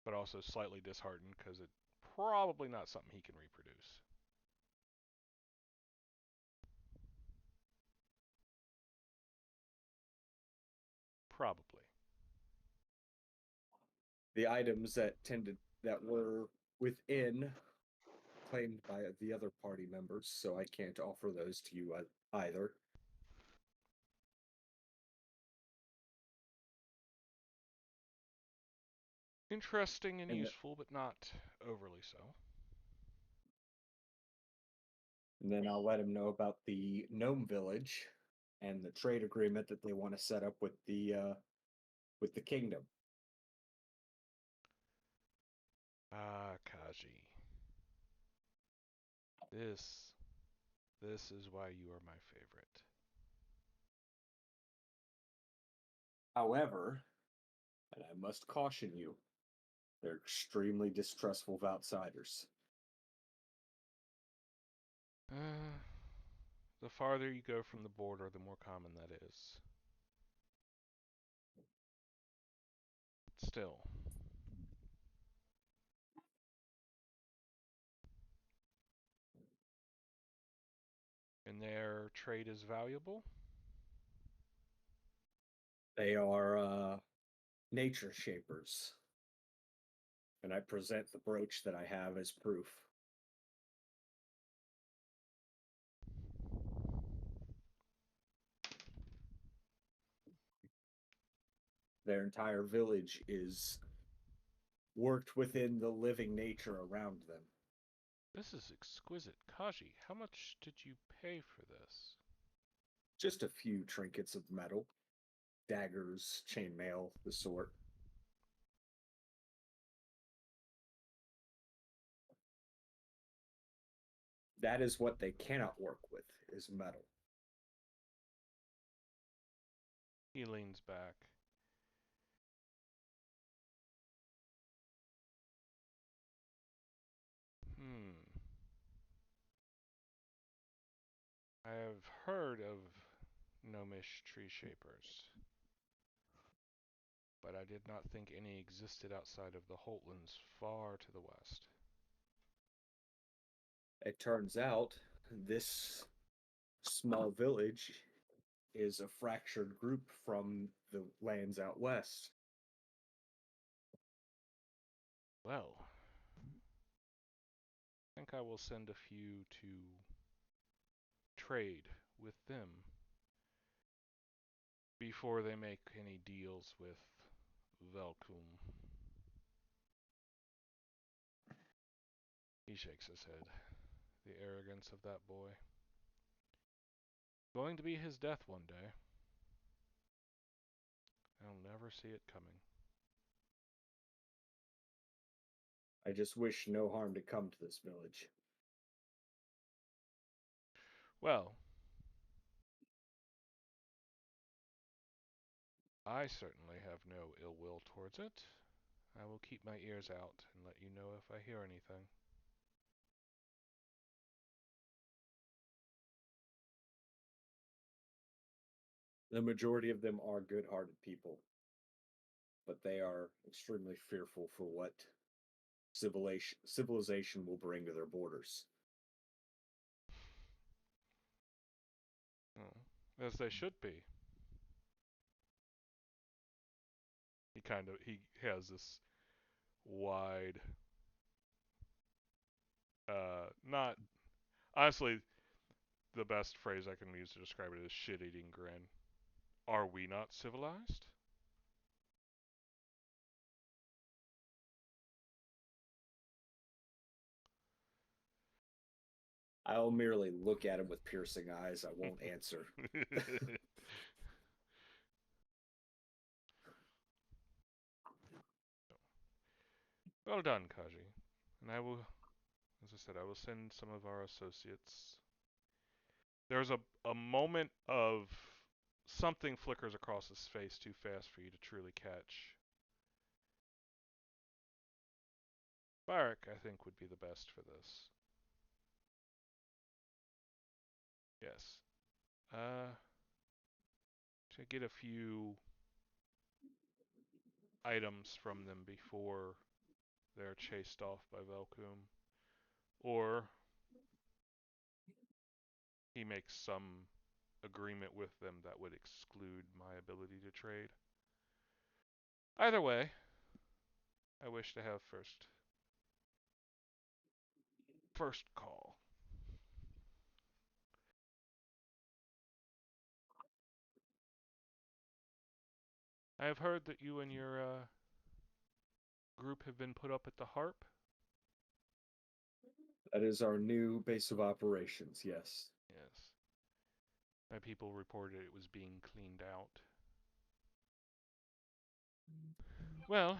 Speaker 1: but also slightly disheartened because it's probably not something he can reproduce. Probably.
Speaker 4: The items that were within claimed by the other party members, so I can't offer those to you either.
Speaker 1: Interesting and
Speaker 4: And
Speaker 1: useful, but not overly so.
Speaker 4: And then I'll let him know about the gnome village and the trade agreement that they want to set up with the kingdom.
Speaker 1: Ah, Kaji. This is why you are my favorite.
Speaker 4: However, and I must caution you, they're extremely distrustful of outsiders.
Speaker 1: The farther you go from the border, the more common that is. Still. And their trade is valuable?
Speaker 4: They are nature shapers. And I present the brooch that I have as proof. Their entire village is worked within the living nature around them.
Speaker 1: This is exquisite. Kaji, how much did you pay for this?
Speaker 4: Just a few trinkets of metal, daggers, chainmail, the sort. That is what they cannot work with, is metal.
Speaker 1: He leans back. I have heard of gnomish tree shapers, but I did not think any existed outside of the Holtlands far to the west.
Speaker 4: It turns out this small village is a fractured group from the lands out west.
Speaker 1: Well, I think I will send a few to trade with them before they make any deals with Velkum. He shakes his head. The arrogance of that boy. Going to be his death one day. I'll never see it coming.
Speaker 4: I just wish no harm to come to this village.
Speaker 1: Well, I certainly have no ill will towards it. I will keep my ears out and let you know if I hear anything.
Speaker 4: The majority of them are good-hearted people, but they are extremely fearful for what civilization will bring to their borders.
Speaker 1: Oh, as they should be. He has this wide, not, honestly, the best phrase I can use to describe it is shit-eating grin. Are we not civilized?
Speaker 4: I'll merely look at him with piercing eyes. I won't answer.
Speaker 1: Well done, Kaji. And I will, as I said, I will send some of our associates. There's a moment of something flickers across his face too fast for you to truly catch. Barak, I think, would be the best for this. Yes. To get a few items from them before they're chased off by Velkum. Or he makes some agreement with them that would exclude my ability to trade. Either way, I wish to have first call. I have heard that you and your group have been put up at the Harp.
Speaker 4: That is our new base of operations, yes.
Speaker 1: Yes. My people reported it was being cleaned out. Well,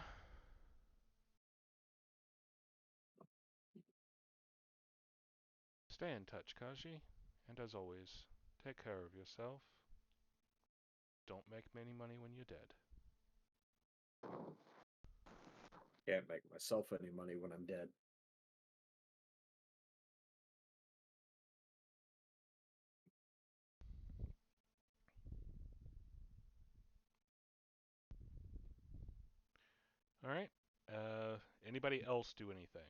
Speaker 1: stay in touch, Kaji. And as always, take care of yourself. Don't make many money when you're dead.
Speaker 4: Can't make myself any money when I'm dead.
Speaker 1: All right. Anybody else do anything?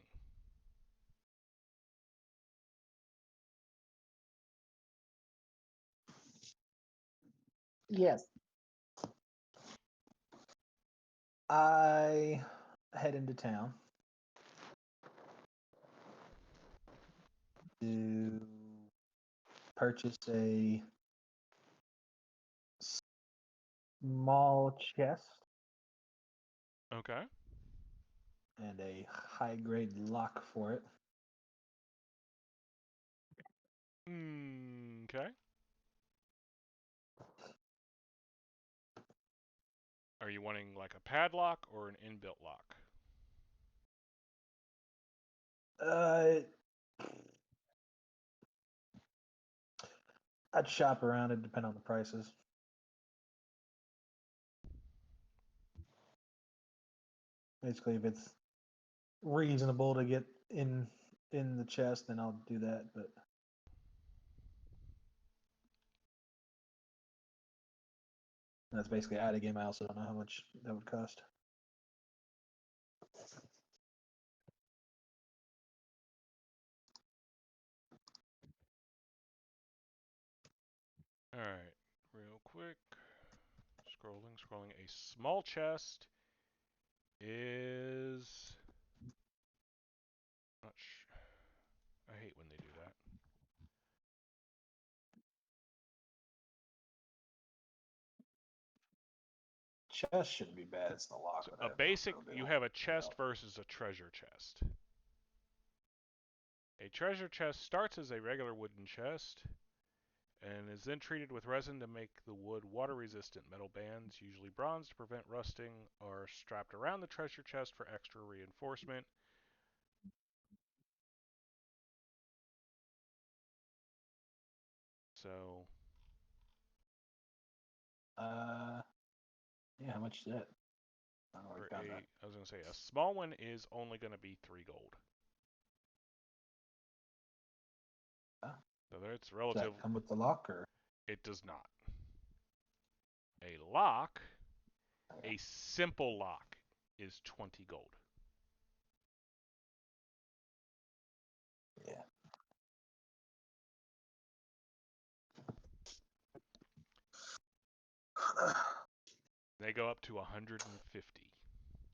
Speaker 5: Yes. I head into town to purchase a small chest
Speaker 1: Okay.
Speaker 5: and a high grade lock for it.
Speaker 1: Okay. Are you wanting like a padlock or an inbuilt lock?
Speaker 5: I'd shop around it, depend on the prices. Basically, if it's reasonable to get in the chest, then I'll do that. But that's basically out of game. I also don't know how much that would cost.
Speaker 1: All right. Real quick. Scrolling. A small chest is not sure. I hate when they do that.
Speaker 5: Chest shouldn't be bad. It's the lock.
Speaker 1: So
Speaker 5: That I
Speaker 1: a
Speaker 5: have
Speaker 1: basic,
Speaker 5: no real
Speaker 1: you
Speaker 5: deal
Speaker 1: have a chest
Speaker 5: about.
Speaker 1: versus a treasure chest. A treasure chest starts as a regular wooden chest and is then treated with resin to make the wood water-resistant. Metal bands, usually bronze to prevent rusting, are strapped around the treasure chest for extra reinforcement. So,
Speaker 5: Yeah, how much is that? I don't know where
Speaker 1: for
Speaker 5: I found that.
Speaker 1: I was going to say, a small one is only going to be 3 gold. So it's
Speaker 5: Does
Speaker 1: relative.
Speaker 5: that come with the lock or?
Speaker 1: It does not. A lock,
Speaker 5: Okay.
Speaker 1: a simple lock, is 20 gold.
Speaker 5: Yeah.
Speaker 1: They go up to 150.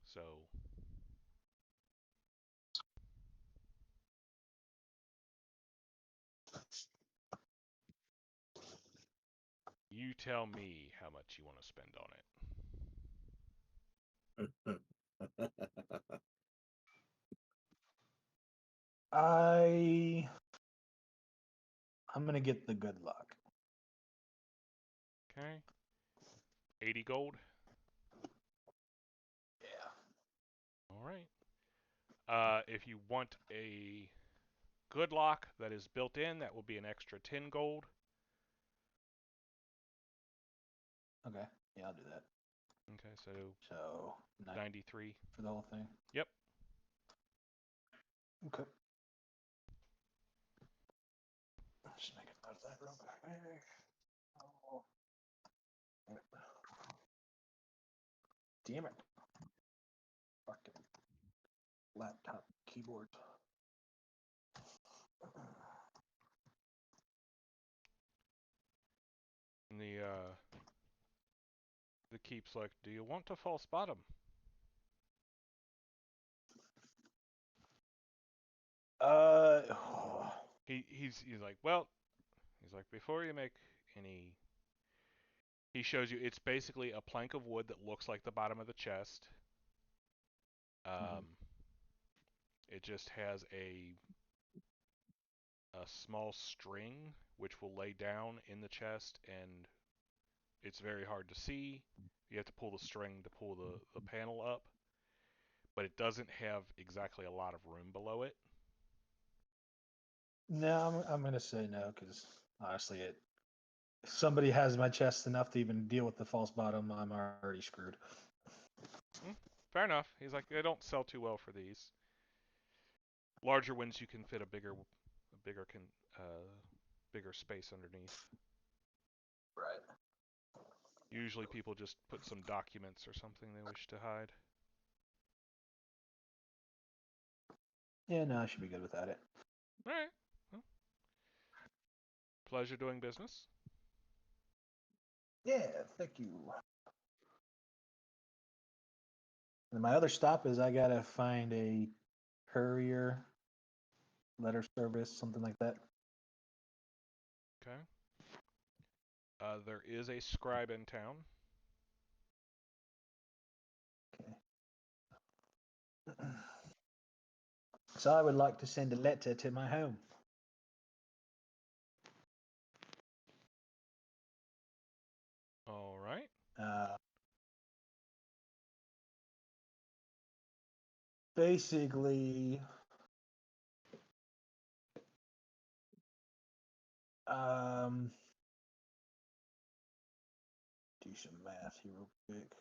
Speaker 1: So you tell me how much you want to spend on it.
Speaker 5: I'm gonna get the good luck.
Speaker 1: Okay. 80 gold.
Speaker 5: Yeah.
Speaker 1: All right. If you want a good lock that is built in, that will be an extra 10 gold.
Speaker 5: Okay. Yeah, I'll do that.
Speaker 1: Okay,
Speaker 5: So
Speaker 1: 93
Speaker 5: for the whole thing.
Speaker 1: Yep.
Speaker 5: Okay. Just make a note that real quick. Oh. Damn it. Fucking laptop keyboard.
Speaker 1: And the keep's like, do you want to false bottom? He's like, well, he's like, before you make any. He shows you it's basically a plank of wood that looks like the bottom of the chest. It just has a small string which will lay down in the chest, and it's very hard to see. You have to pull the string to pull the panel up, but it doesn't have exactly a lot of room below it.
Speaker 5: No, I'm gonna say no because honestly, if somebody has my chest enough to even deal with the false bottom, I'm already screwed.
Speaker 1: Fair enough. He's like, they don't sell too well for these. Larger ones you can fit a bigger space underneath.
Speaker 5: Right.
Speaker 1: Usually people just put some documents or something they wish to hide.
Speaker 5: Yeah, no, I should be good without it.
Speaker 1: All right. Well, pleasure doing business.
Speaker 5: Yeah, thank you. And my other stop is I gotta find a courier, letter service, something like that.
Speaker 1: Okay. There is a scribe in town.
Speaker 5: Okay. So I would like to send a letter to my home.
Speaker 1: All right.
Speaker 5: Basically, do some math here real quick.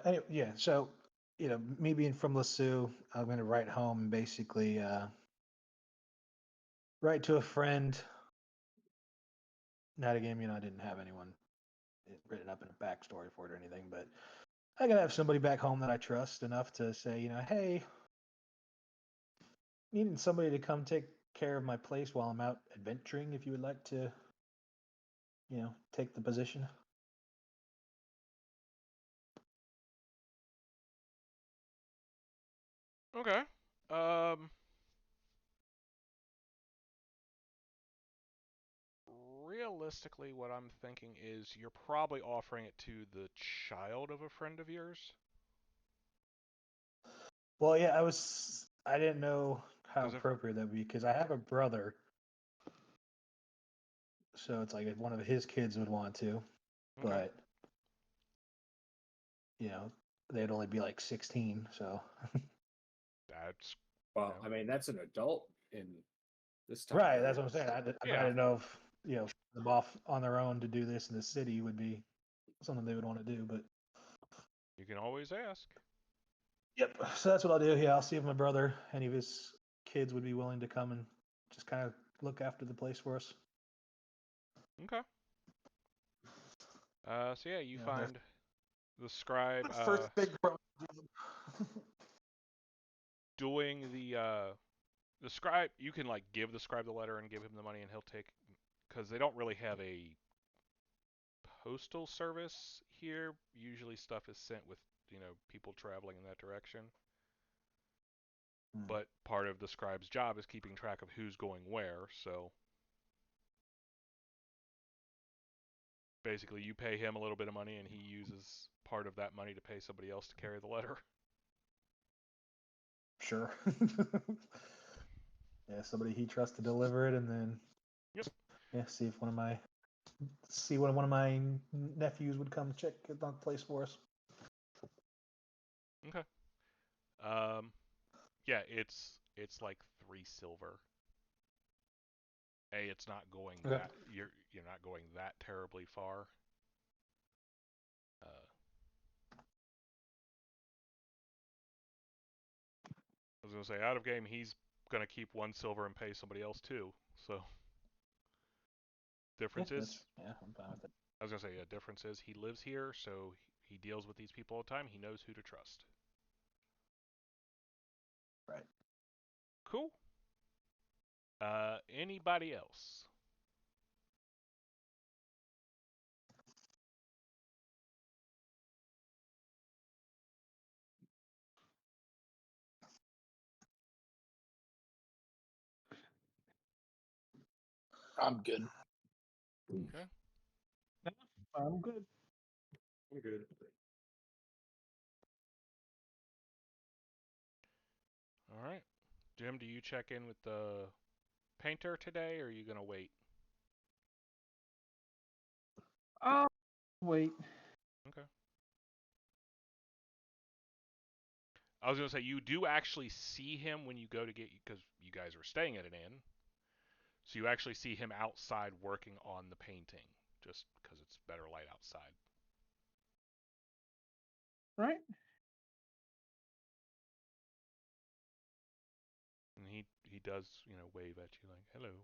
Speaker 5: Anyway, yeah. So, me being from Lasue, I'm gonna write home and basically write to a friend. Not again, I didn't have anyone written up in a backstory for it or anything, but I gotta have somebody back home that I trust enough to say, hey, needing somebody to come take care of my place while I'm out adventuring. If you would like to, take the position.
Speaker 1: Okay. Realistically, what I'm thinking is you're probably offering it to the child of a friend of yours.
Speaker 5: Well, yeah, I didn't know how
Speaker 1: 'Cause if
Speaker 5: appropriate that would be because I have a brother. So it's like if one of his kids would want to,
Speaker 1: okay.
Speaker 5: but they'd only be like 16. So
Speaker 1: That's
Speaker 4: Well,
Speaker 1: no.
Speaker 4: I mean, that's an adult in this time
Speaker 5: right,
Speaker 4: period.
Speaker 5: that's what I'm saying. I
Speaker 1: Yeah.
Speaker 5: didn't know if them off on their own to do this in the city would be something they would want to do, but
Speaker 1: You can always ask.
Speaker 5: yep. So that's what I'll do. Yeah, I'll see if my brother, any of his kids, would be willing to come and just kind of look after the place for us.
Speaker 1: Okay. So yeah, you
Speaker 5: Yeah,
Speaker 1: find the scribe
Speaker 5: first big
Speaker 1: doing the scribe. You can like give the scribe the letter and give him the money, and he'll take, because they don't really have a postal service here. Usually stuff is sent with people traveling in that direction. But part of the scribe's job is keeping track of who's going where. So basically, you pay him a little bit of money, and he uses part of that money to pay somebody else to carry the letter.
Speaker 5: Sure. Yeah, somebody he trusts to deliver it, and then
Speaker 1: Yep.
Speaker 5: yeah, see when one of my nephews would come check it on the place for us.
Speaker 1: Okay. Yeah, it's like 3 silver. it's not going
Speaker 5: Okay.
Speaker 1: that you're not going that terribly far. I was gonna say out of game, he's gonna keep 1 silver and pay somebody else 2. So difference is,
Speaker 5: I'm fine with it.
Speaker 1: I was gonna say, difference is he lives here, so he deals with these people all the time. He knows who to trust.
Speaker 5: Right.
Speaker 1: Cool. Anybody else?
Speaker 2: I'm good.
Speaker 1: Okay.
Speaker 6: I'm good.
Speaker 4: I'm good.
Speaker 1: All right. Jim, do you check in with the painter today, or are you gonna wait?
Speaker 6: Wait.
Speaker 1: Okay. I was gonna say you do actually see him when you go to get, because you guys are staying at an inn, so you actually see him outside working on the painting, just because it's better light outside.
Speaker 6: Right.
Speaker 1: And he does, wave at you like hello,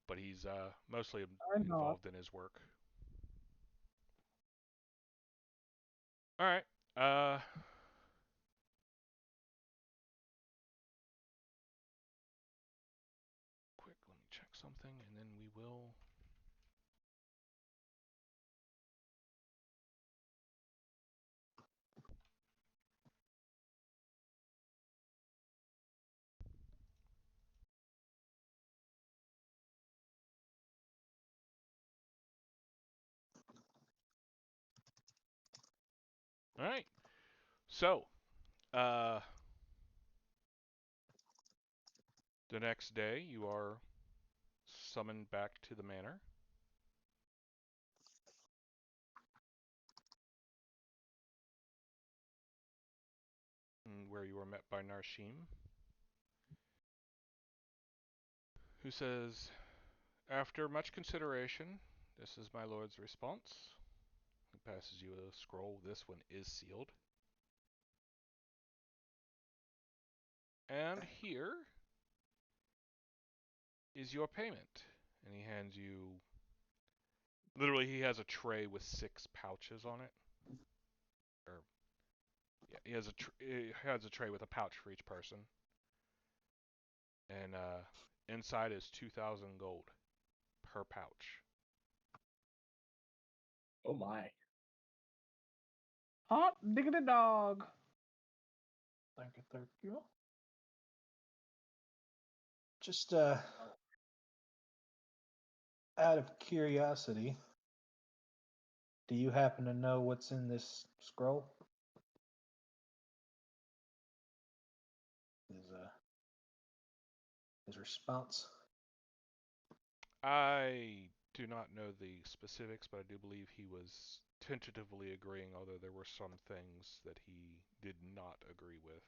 Speaker 1: but he's mostly
Speaker 6: I know.
Speaker 1: involved in his work. All right. Uh, quick, let me check something, and then we will. All right. So, uh, the next day you are summoned back to the manor. Where you are met by Narshim, who says, after much consideration, this is my lord's response. He passes you a scroll. This one is sealed. And here is your payment. And he hands you, literally he has a tray with 6 pouches on it. Or, yeah, he has a tray with a pouch for each person. And inside is 2,000 gold per pouch.
Speaker 4: Oh my.
Speaker 6: Hot diggity dog.
Speaker 5: Thank you. Just out of curiosity, do you happen to know what's in this scroll? His response.
Speaker 1: I do not know the specifics, but I do believe he was tentatively agreeing, although there were some things that he did not agree with.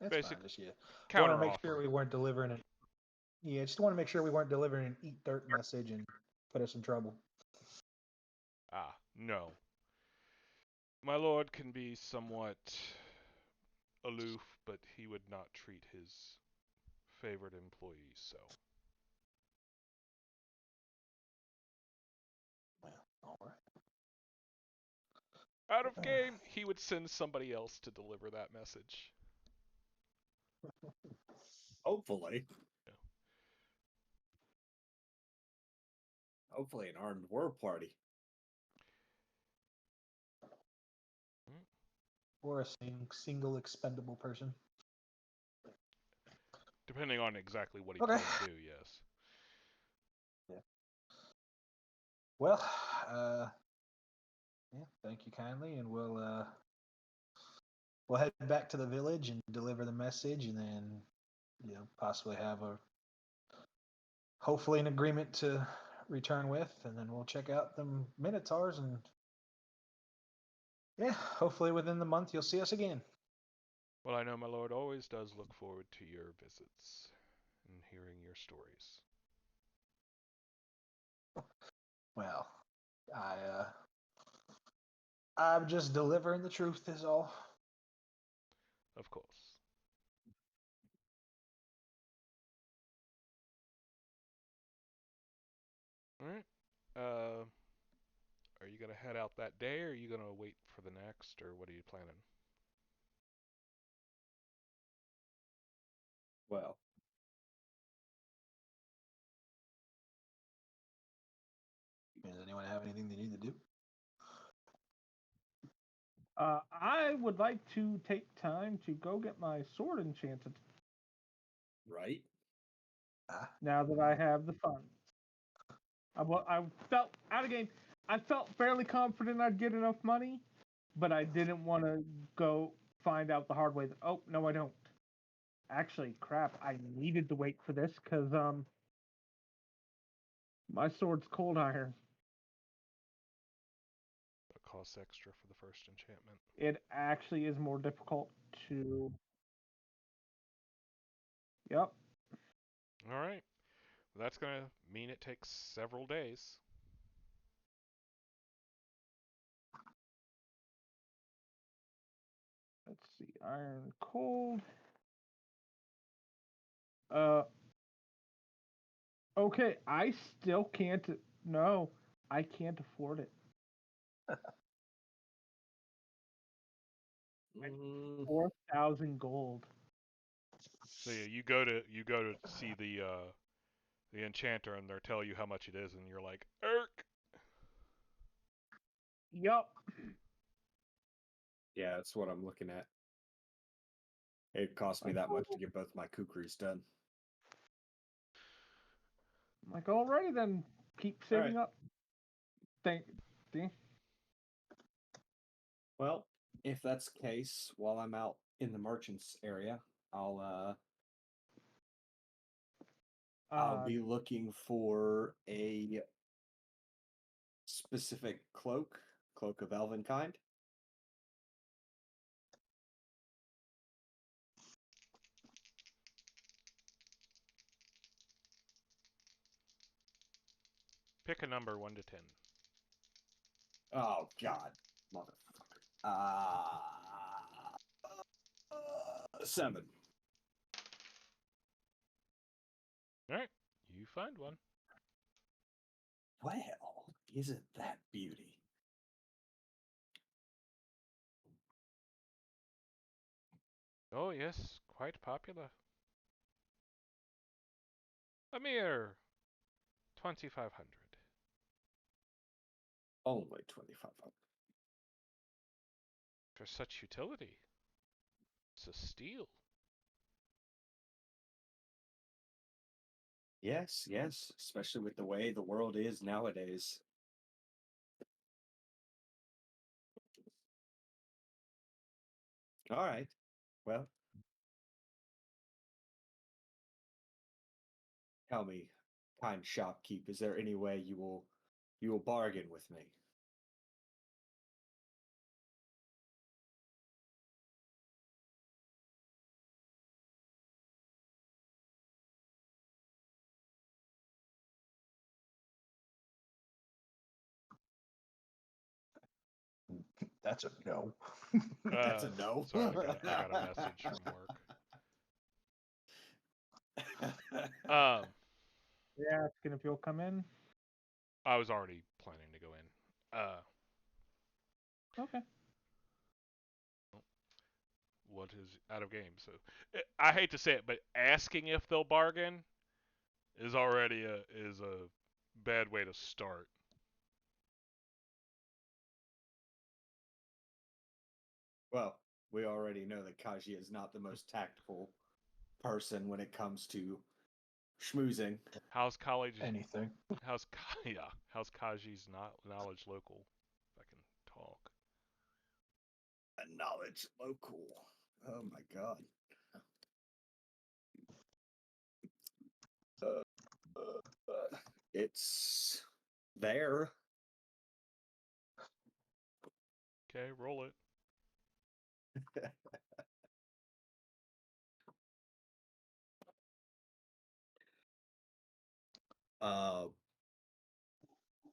Speaker 5: That's
Speaker 1: Basic
Speaker 5: fine. Just want to
Speaker 1: counter
Speaker 5: make sure
Speaker 1: offer.
Speaker 5: we weren't delivering an. Yeah, just want to make sure we weren't delivering an eat dirt message and put us in trouble.
Speaker 1: Ah, no. My lord can be somewhat aloof, but he would not treat his favorite employees so.
Speaker 5: Well, all right.
Speaker 1: Out of game, he would send somebody else to deliver that message.
Speaker 4: Hopefully.
Speaker 1: Yeah.
Speaker 4: Hopefully an armed war party.
Speaker 5: Or a single expendable person.
Speaker 1: Depending on exactly what he
Speaker 5: Okay.
Speaker 1: can do, yes.
Speaker 5: Yeah. Well, yeah, thank you kindly, and we'll head back to the village and deliver the message, and then possibly have hopefully an agreement to return with, and then we'll check out the Minotaurs, and yeah, hopefully within the month you'll see us again.
Speaker 1: Well, I know my lord always does look forward to your visits. and hearing your stories.
Speaker 5: Well, I'm just delivering the truth is all.
Speaker 1: Of course. All right. Are you gonna head out that day, or are you gonna wait for the next, or what are you planning?
Speaker 4: Well,
Speaker 5: Does anyone have anything they need to do?
Speaker 6: I would like to take time to go get my sword enchanted
Speaker 4: right?
Speaker 6: now that I have the funds. I felt out of game. I felt fairly confident I'd get enough money, but I didn't want to go find out the hard way that, oh, no, I don't. Actually, crap, I needed to wait for this because my sword's cold iron.
Speaker 1: It costs extra for the first enchantment.
Speaker 6: It actually is more difficult to. Yep.
Speaker 1: All right. Well, that's gonna mean it takes several days.
Speaker 6: Let's see, iron cold. Uh. Okay, I still can't. No, I can't afford it.
Speaker 4: Mm,
Speaker 6: 4,000 gold.
Speaker 1: So yeah, you go to see the enchanter, and they'll tell you how much it is, and you're like, "Erk."
Speaker 6: Yup.
Speaker 4: yeah, that's what I'm looking at. It cost me that much to get both my kukris done.
Speaker 6: I'm like, alrighty then. Keep saving up. Thank. See?
Speaker 4: Well, if that's the case, while I'm out in the merchants area, I'll be looking for a specific cloak of elven kind.
Speaker 1: Pick a number 1 to 10.
Speaker 4: Oh God, motherfucker! 7.
Speaker 1: All right, you find one.
Speaker 4: Well, isn't that beauty?
Speaker 1: Oh yes, quite popular. A mere 2,500.
Speaker 4: Only 2,500.
Speaker 1: For such utility, it's a steal.
Speaker 4: Yes, yes, especially with the way the world is nowadays. All right. Well, tell me, kind shopkeep, is there any way you will bargain with me?
Speaker 5: That's a no.
Speaker 4: That's a no.
Speaker 1: Sorry, I got a message from work.
Speaker 6: Yeah, asking if you'll come in.
Speaker 1: I was already planning to go in.
Speaker 6: Okay.
Speaker 1: What is out of game? So I hate to say it, but asking if they'll bargain is already a bad way to start.
Speaker 4: Well, we already know that Kaji is not the most tactful person when it comes to schmoozing.
Speaker 1: How's college?
Speaker 5: Anything.
Speaker 1: How's yeah? How's Kaji's knowledge local? If I can talk.
Speaker 4: A knowledge local. Oh my god. It's there.
Speaker 1: Okay, roll it.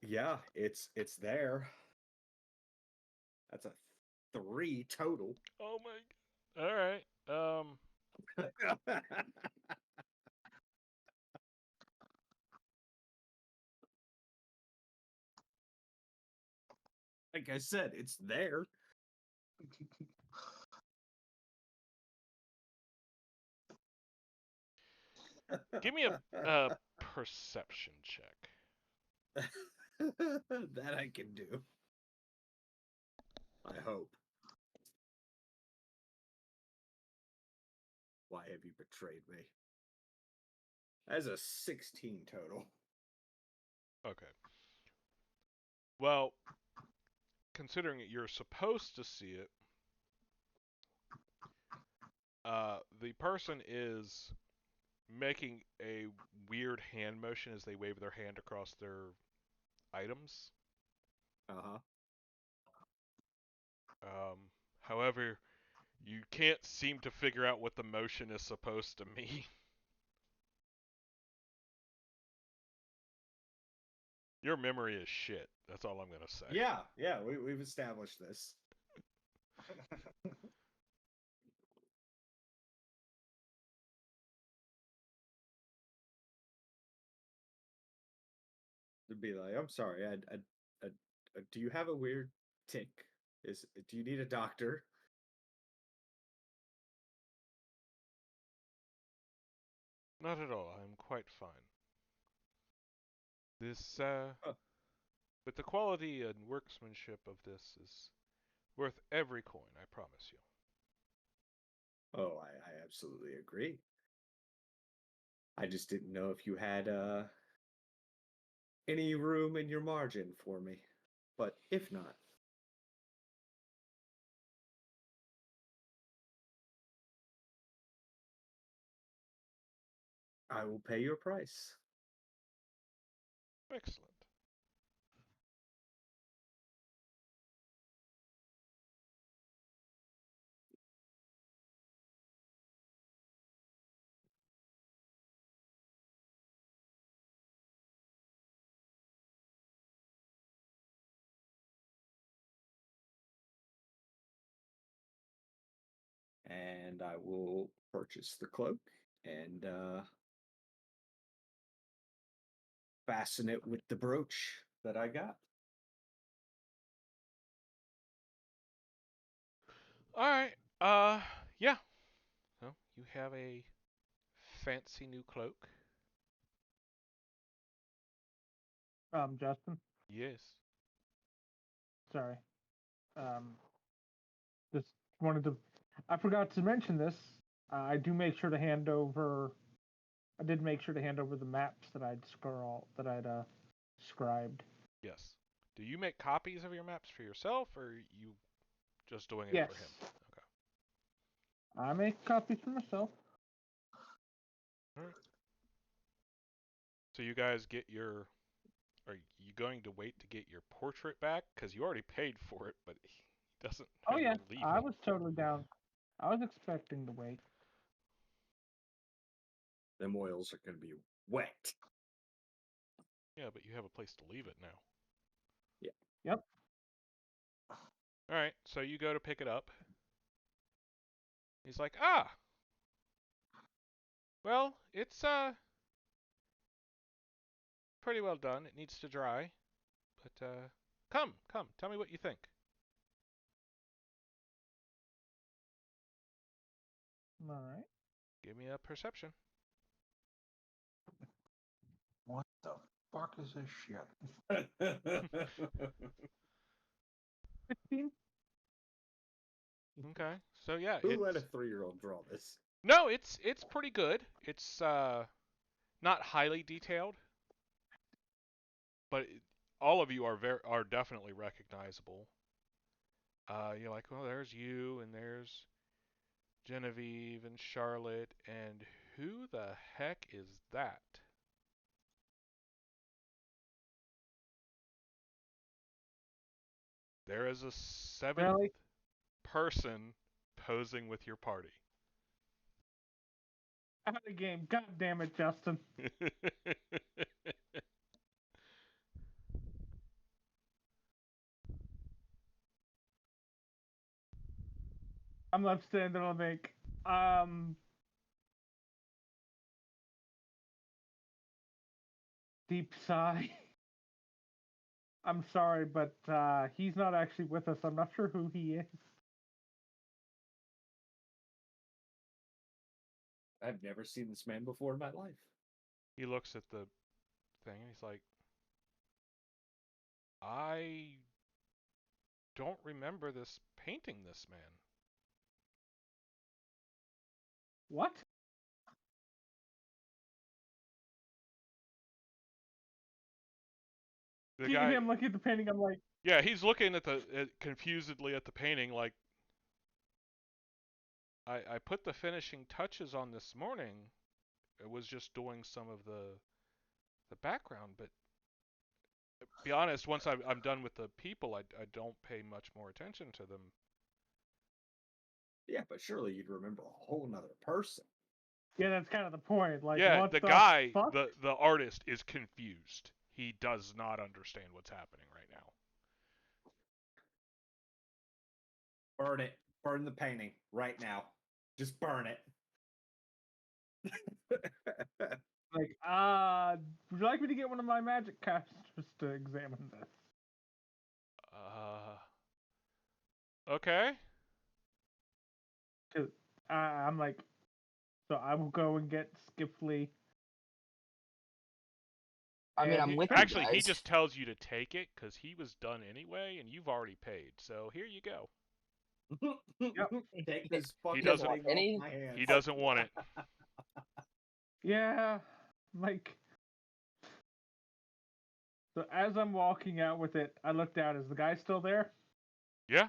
Speaker 4: Yeah, it's there. That's a 3 total.
Speaker 1: Oh my. All right.
Speaker 4: Like I said, it's there.
Speaker 1: Give me a perception check.
Speaker 4: That I can do. I hope. Why have you betrayed me? That's a 16 total.
Speaker 1: Okay. Well, considering that you're supposed to see it, the person is making a weird hand motion as they wave their hand across their items.
Speaker 4: Uh-huh.
Speaker 1: However, you can't seem to figure out what the motion is supposed to mean. Your memory is shit. That's all I'm gonna say.
Speaker 4: Yeah, we've established this. To be like, I'm sorry, do you have a weird tick? Do you need a doctor?
Speaker 1: Not at all. I'm quite fine. This,
Speaker 4: Oh.
Speaker 1: but the quality and workmanship of this is worth every coin, I promise you.
Speaker 4: Oh, I absolutely agree. I just didn't know if you had any room in your margin for me. But if not, I will pay your price.
Speaker 1: Excellent.
Speaker 4: And I will purchase the cloak and fasten it with the brooch that I got.
Speaker 1: All right. Yeah. So you have a fancy new cloak.
Speaker 6: Justin,
Speaker 1: Yes.
Speaker 6: sorry. Just wanted to. I forgot to mention this. I do make sure to hand over. I did make sure to hand over the maps that I'd scribed.
Speaker 1: Yes. Do you make copies of your maps for yourself, or are you just doing it
Speaker 6: Yes.
Speaker 1: for him? Okay.
Speaker 6: I make copies for myself.
Speaker 1: All right. So you guys get your. Are you going to wait to get your portrait back? Because you already paid for it, but he doesn't
Speaker 6: Oh
Speaker 1: really
Speaker 6: yeah,
Speaker 1: leave
Speaker 6: I
Speaker 1: it.
Speaker 6: was totally down. I was expecting to wait.
Speaker 4: Them oils are going to be wet.
Speaker 1: Yeah, but you have a place to leave it now.
Speaker 4: Yeah.
Speaker 6: Yep.
Speaker 1: All right. So you go to pick it up. He's like, ah. Well, it's pretty well done. It needs to dry. But come, tell me what you think.
Speaker 6: All right.
Speaker 1: Give me a perception.
Speaker 5: What the fuck is this shit?
Speaker 6: 16.
Speaker 1: Okay. So yeah,
Speaker 4: Who
Speaker 1: it's
Speaker 4: let a 3-year-old draw this?
Speaker 1: no, it's pretty good. It's not highly detailed, but all of you are definitely recognizable. You're like, well, there's you, and there's Genevieve and Charlotte, and who the heck is that? There is a seventh
Speaker 6: Really?
Speaker 1: person posing with your party.
Speaker 6: Out of the game. God damn it, Justin. I'm left standing on the bank. Deep sigh. I'm sorry, but he's not actually with us. I'm not sure who he is.
Speaker 4: I've never seen this man before in my life.
Speaker 1: He looks at the thing and he's like, I don't remember this painting this man.
Speaker 6: What?
Speaker 1: The
Speaker 6: See
Speaker 1: guy,
Speaker 6: him looking at the painting. I'm like,
Speaker 1: yeah, he's looking at confusedly at the painting like, I put the finishing touches on this morning. It was just doing some of the background, but be honest, once I'm done with the people, I don't pay much more attention to them.
Speaker 4: Yeah, but surely you'd remember a whole nother person.
Speaker 6: yeah, that's kind of the point. Like,
Speaker 1: Yeah,
Speaker 6: what
Speaker 1: the
Speaker 6: the
Speaker 1: guy,
Speaker 6: fuck?
Speaker 1: the artist is confused. He does not understand what's happening right now.
Speaker 4: Burn it. Burn the painting right now. Just burn it.
Speaker 6: Like, would you like me to get one of my magic casters to examine this?
Speaker 1: Okay.
Speaker 6: Cause I'm like, so I will go and get Skiffly.
Speaker 2: I mean,
Speaker 6: And
Speaker 2: I'm with you
Speaker 1: Actually, he
Speaker 2: guys.
Speaker 1: just tells you to take it because he was done anyway, and you've already paid. So here you go.
Speaker 4: Take this fucking
Speaker 1: doesn't-
Speaker 4: thing
Speaker 2: any-
Speaker 4: off my hands.
Speaker 1: He doesn't want it.
Speaker 6: Yeah, like. So as I'm walking out with it, I look down. Is the guy still there?
Speaker 1: Yeah.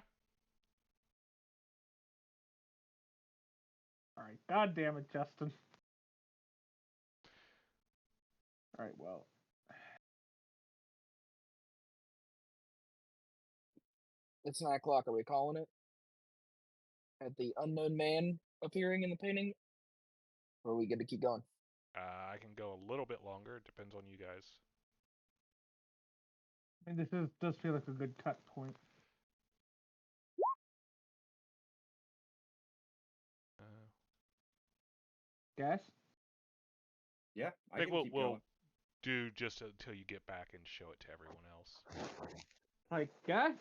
Speaker 6: All right. God damn it, Justin. All right. Well.
Speaker 2: It's 9 o'clock. Are we calling it? At the unknown man appearing in the painting? Or are we good to keep going?
Speaker 1: I can go a little bit longer. It depends on you guys.
Speaker 6: I mean, does feel like a good cut point. Guys?
Speaker 4: Yeah,
Speaker 1: I think
Speaker 4: can keep
Speaker 1: we'll
Speaker 4: going.
Speaker 1: do just until you get back and show it to everyone else.
Speaker 6: Like, guys?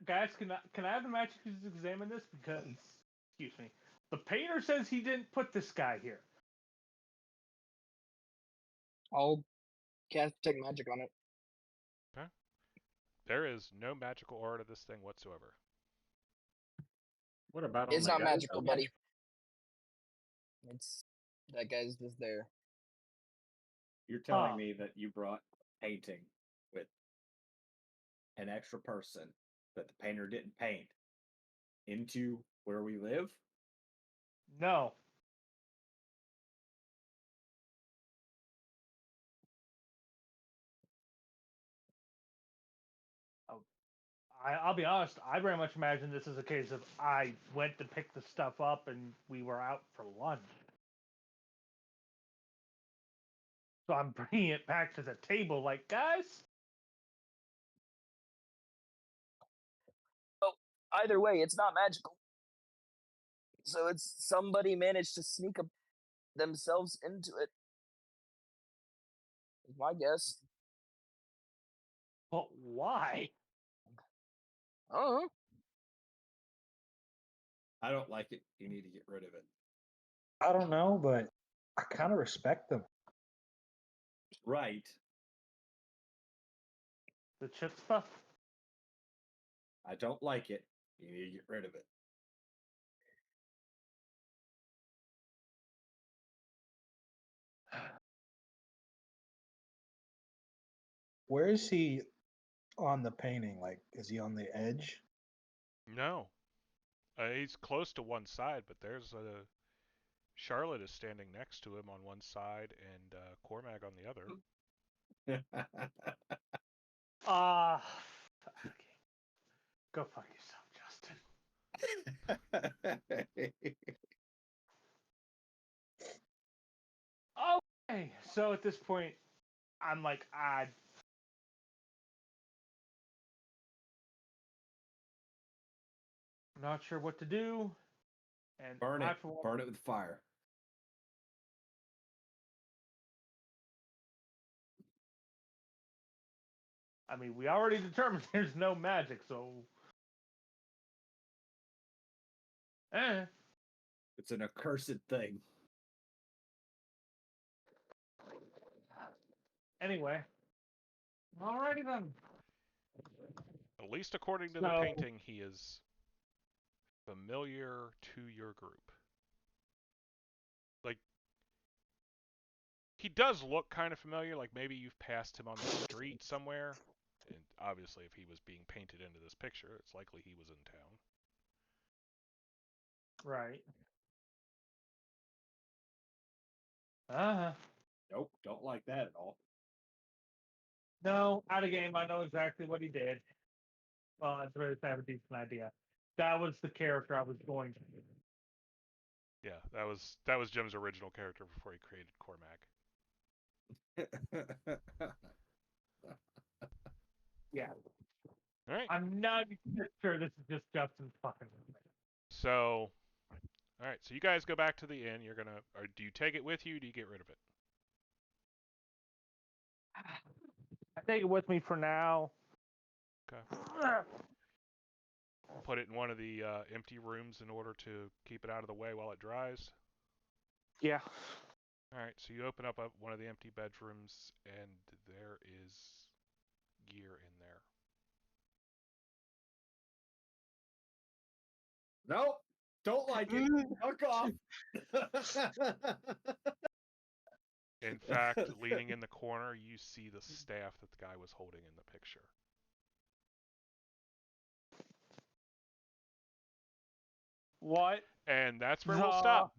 Speaker 6: Guys, can I have the magic users examine this? Because, excuse me, the painter says he didn't put this guy here.
Speaker 2: I'll cast Detect Magic on it.
Speaker 1: Okay. There is no magical aura to this thing whatsoever.
Speaker 7: What about
Speaker 2: It's
Speaker 7: on
Speaker 2: not
Speaker 7: the guy?
Speaker 2: magical, buddy. It's that guy's just there.
Speaker 4: You're telling
Speaker 6: Huh.
Speaker 4: me that you brought painting with an extra person that the painter didn't paint into where we live?
Speaker 6: No. I'll be honest, I very much imagine this is a case of I went to pick the stuff up and we were out for lunch. So I'm bringing it back to the table like, guys?
Speaker 2: Either way, it's not magical. So it's somebody managed to sneak themselves into it. Is my guess.
Speaker 6: But why?
Speaker 2: I don't know.
Speaker 4: I don't like it. You need to get rid of it.
Speaker 5: I don't know, but I kind of respect them.
Speaker 4: Right.
Speaker 6: The chutzpah?
Speaker 4: I don't like it. You need to get rid of it.
Speaker 5: Where is he on the painting? Like, is he on the edge?
Speaker 1: No. He's close to one side, but there's a Charlotte is standing next to him on one side and Cormac on the other.
Speaker 6: Okay. Go fuck yourself, Justin. Okay, so at this point, I'm like, not sure what to do. And
Speaker 4: Burn
Speaker 6: I,
Speaker 4: it.
Speaker 6: for one,
Speaker 4: Burn it with fire.
Speaker 6: I mean, we already determined there's no magic, so.
Speaker 4: It's an accursed thing.
Speaker 6: Anyway. Alrighty then.
Speaker 1: At least according to the
Speaker 6: So-
Speaker 1: painting, he is familiar to your group. Like, he does look kind of familiar, like maybe you've passed him on the street somewhere. And obviously, if he was being painted into this picture, it's likely he was in town.
Speaker 6: Right. Uh-huh.
Speaker 4: Nope, don't like that at all.
Speaker 6: No, out of game, I know exactly what he did. Well, that's really I have a decent idea. That was the character I was going to do.
Speaker 1: Yeah, that was Jim's original character before he created Cormac.
Speaker 6: Yeah.
Speaker 1: All right.
Speaker 6: I'm not sure this is just Justin's fucking.
Speaker 1: So, all right. So you guys go back to the inn. You're gonna, or do you take it with you? Or do you get rid of it?
Speaker 6: I take it with me for now.
Speaker 1: Okay. Put it in one of the empty rooms in order to keep it out of the way while it dries.
Speaker 6: Yeah.
Speaker 1: All right. So you open up one of the empty bedrooms, and there is gear in there.
Speaker 4: Nope, don't like it. Fuck off.
Speaker 1: In fact, leaning in the corner, you see the staff that the guy was holding in the picture.
Speaker 6: What?
Speaker 1: And that's where we'll stop.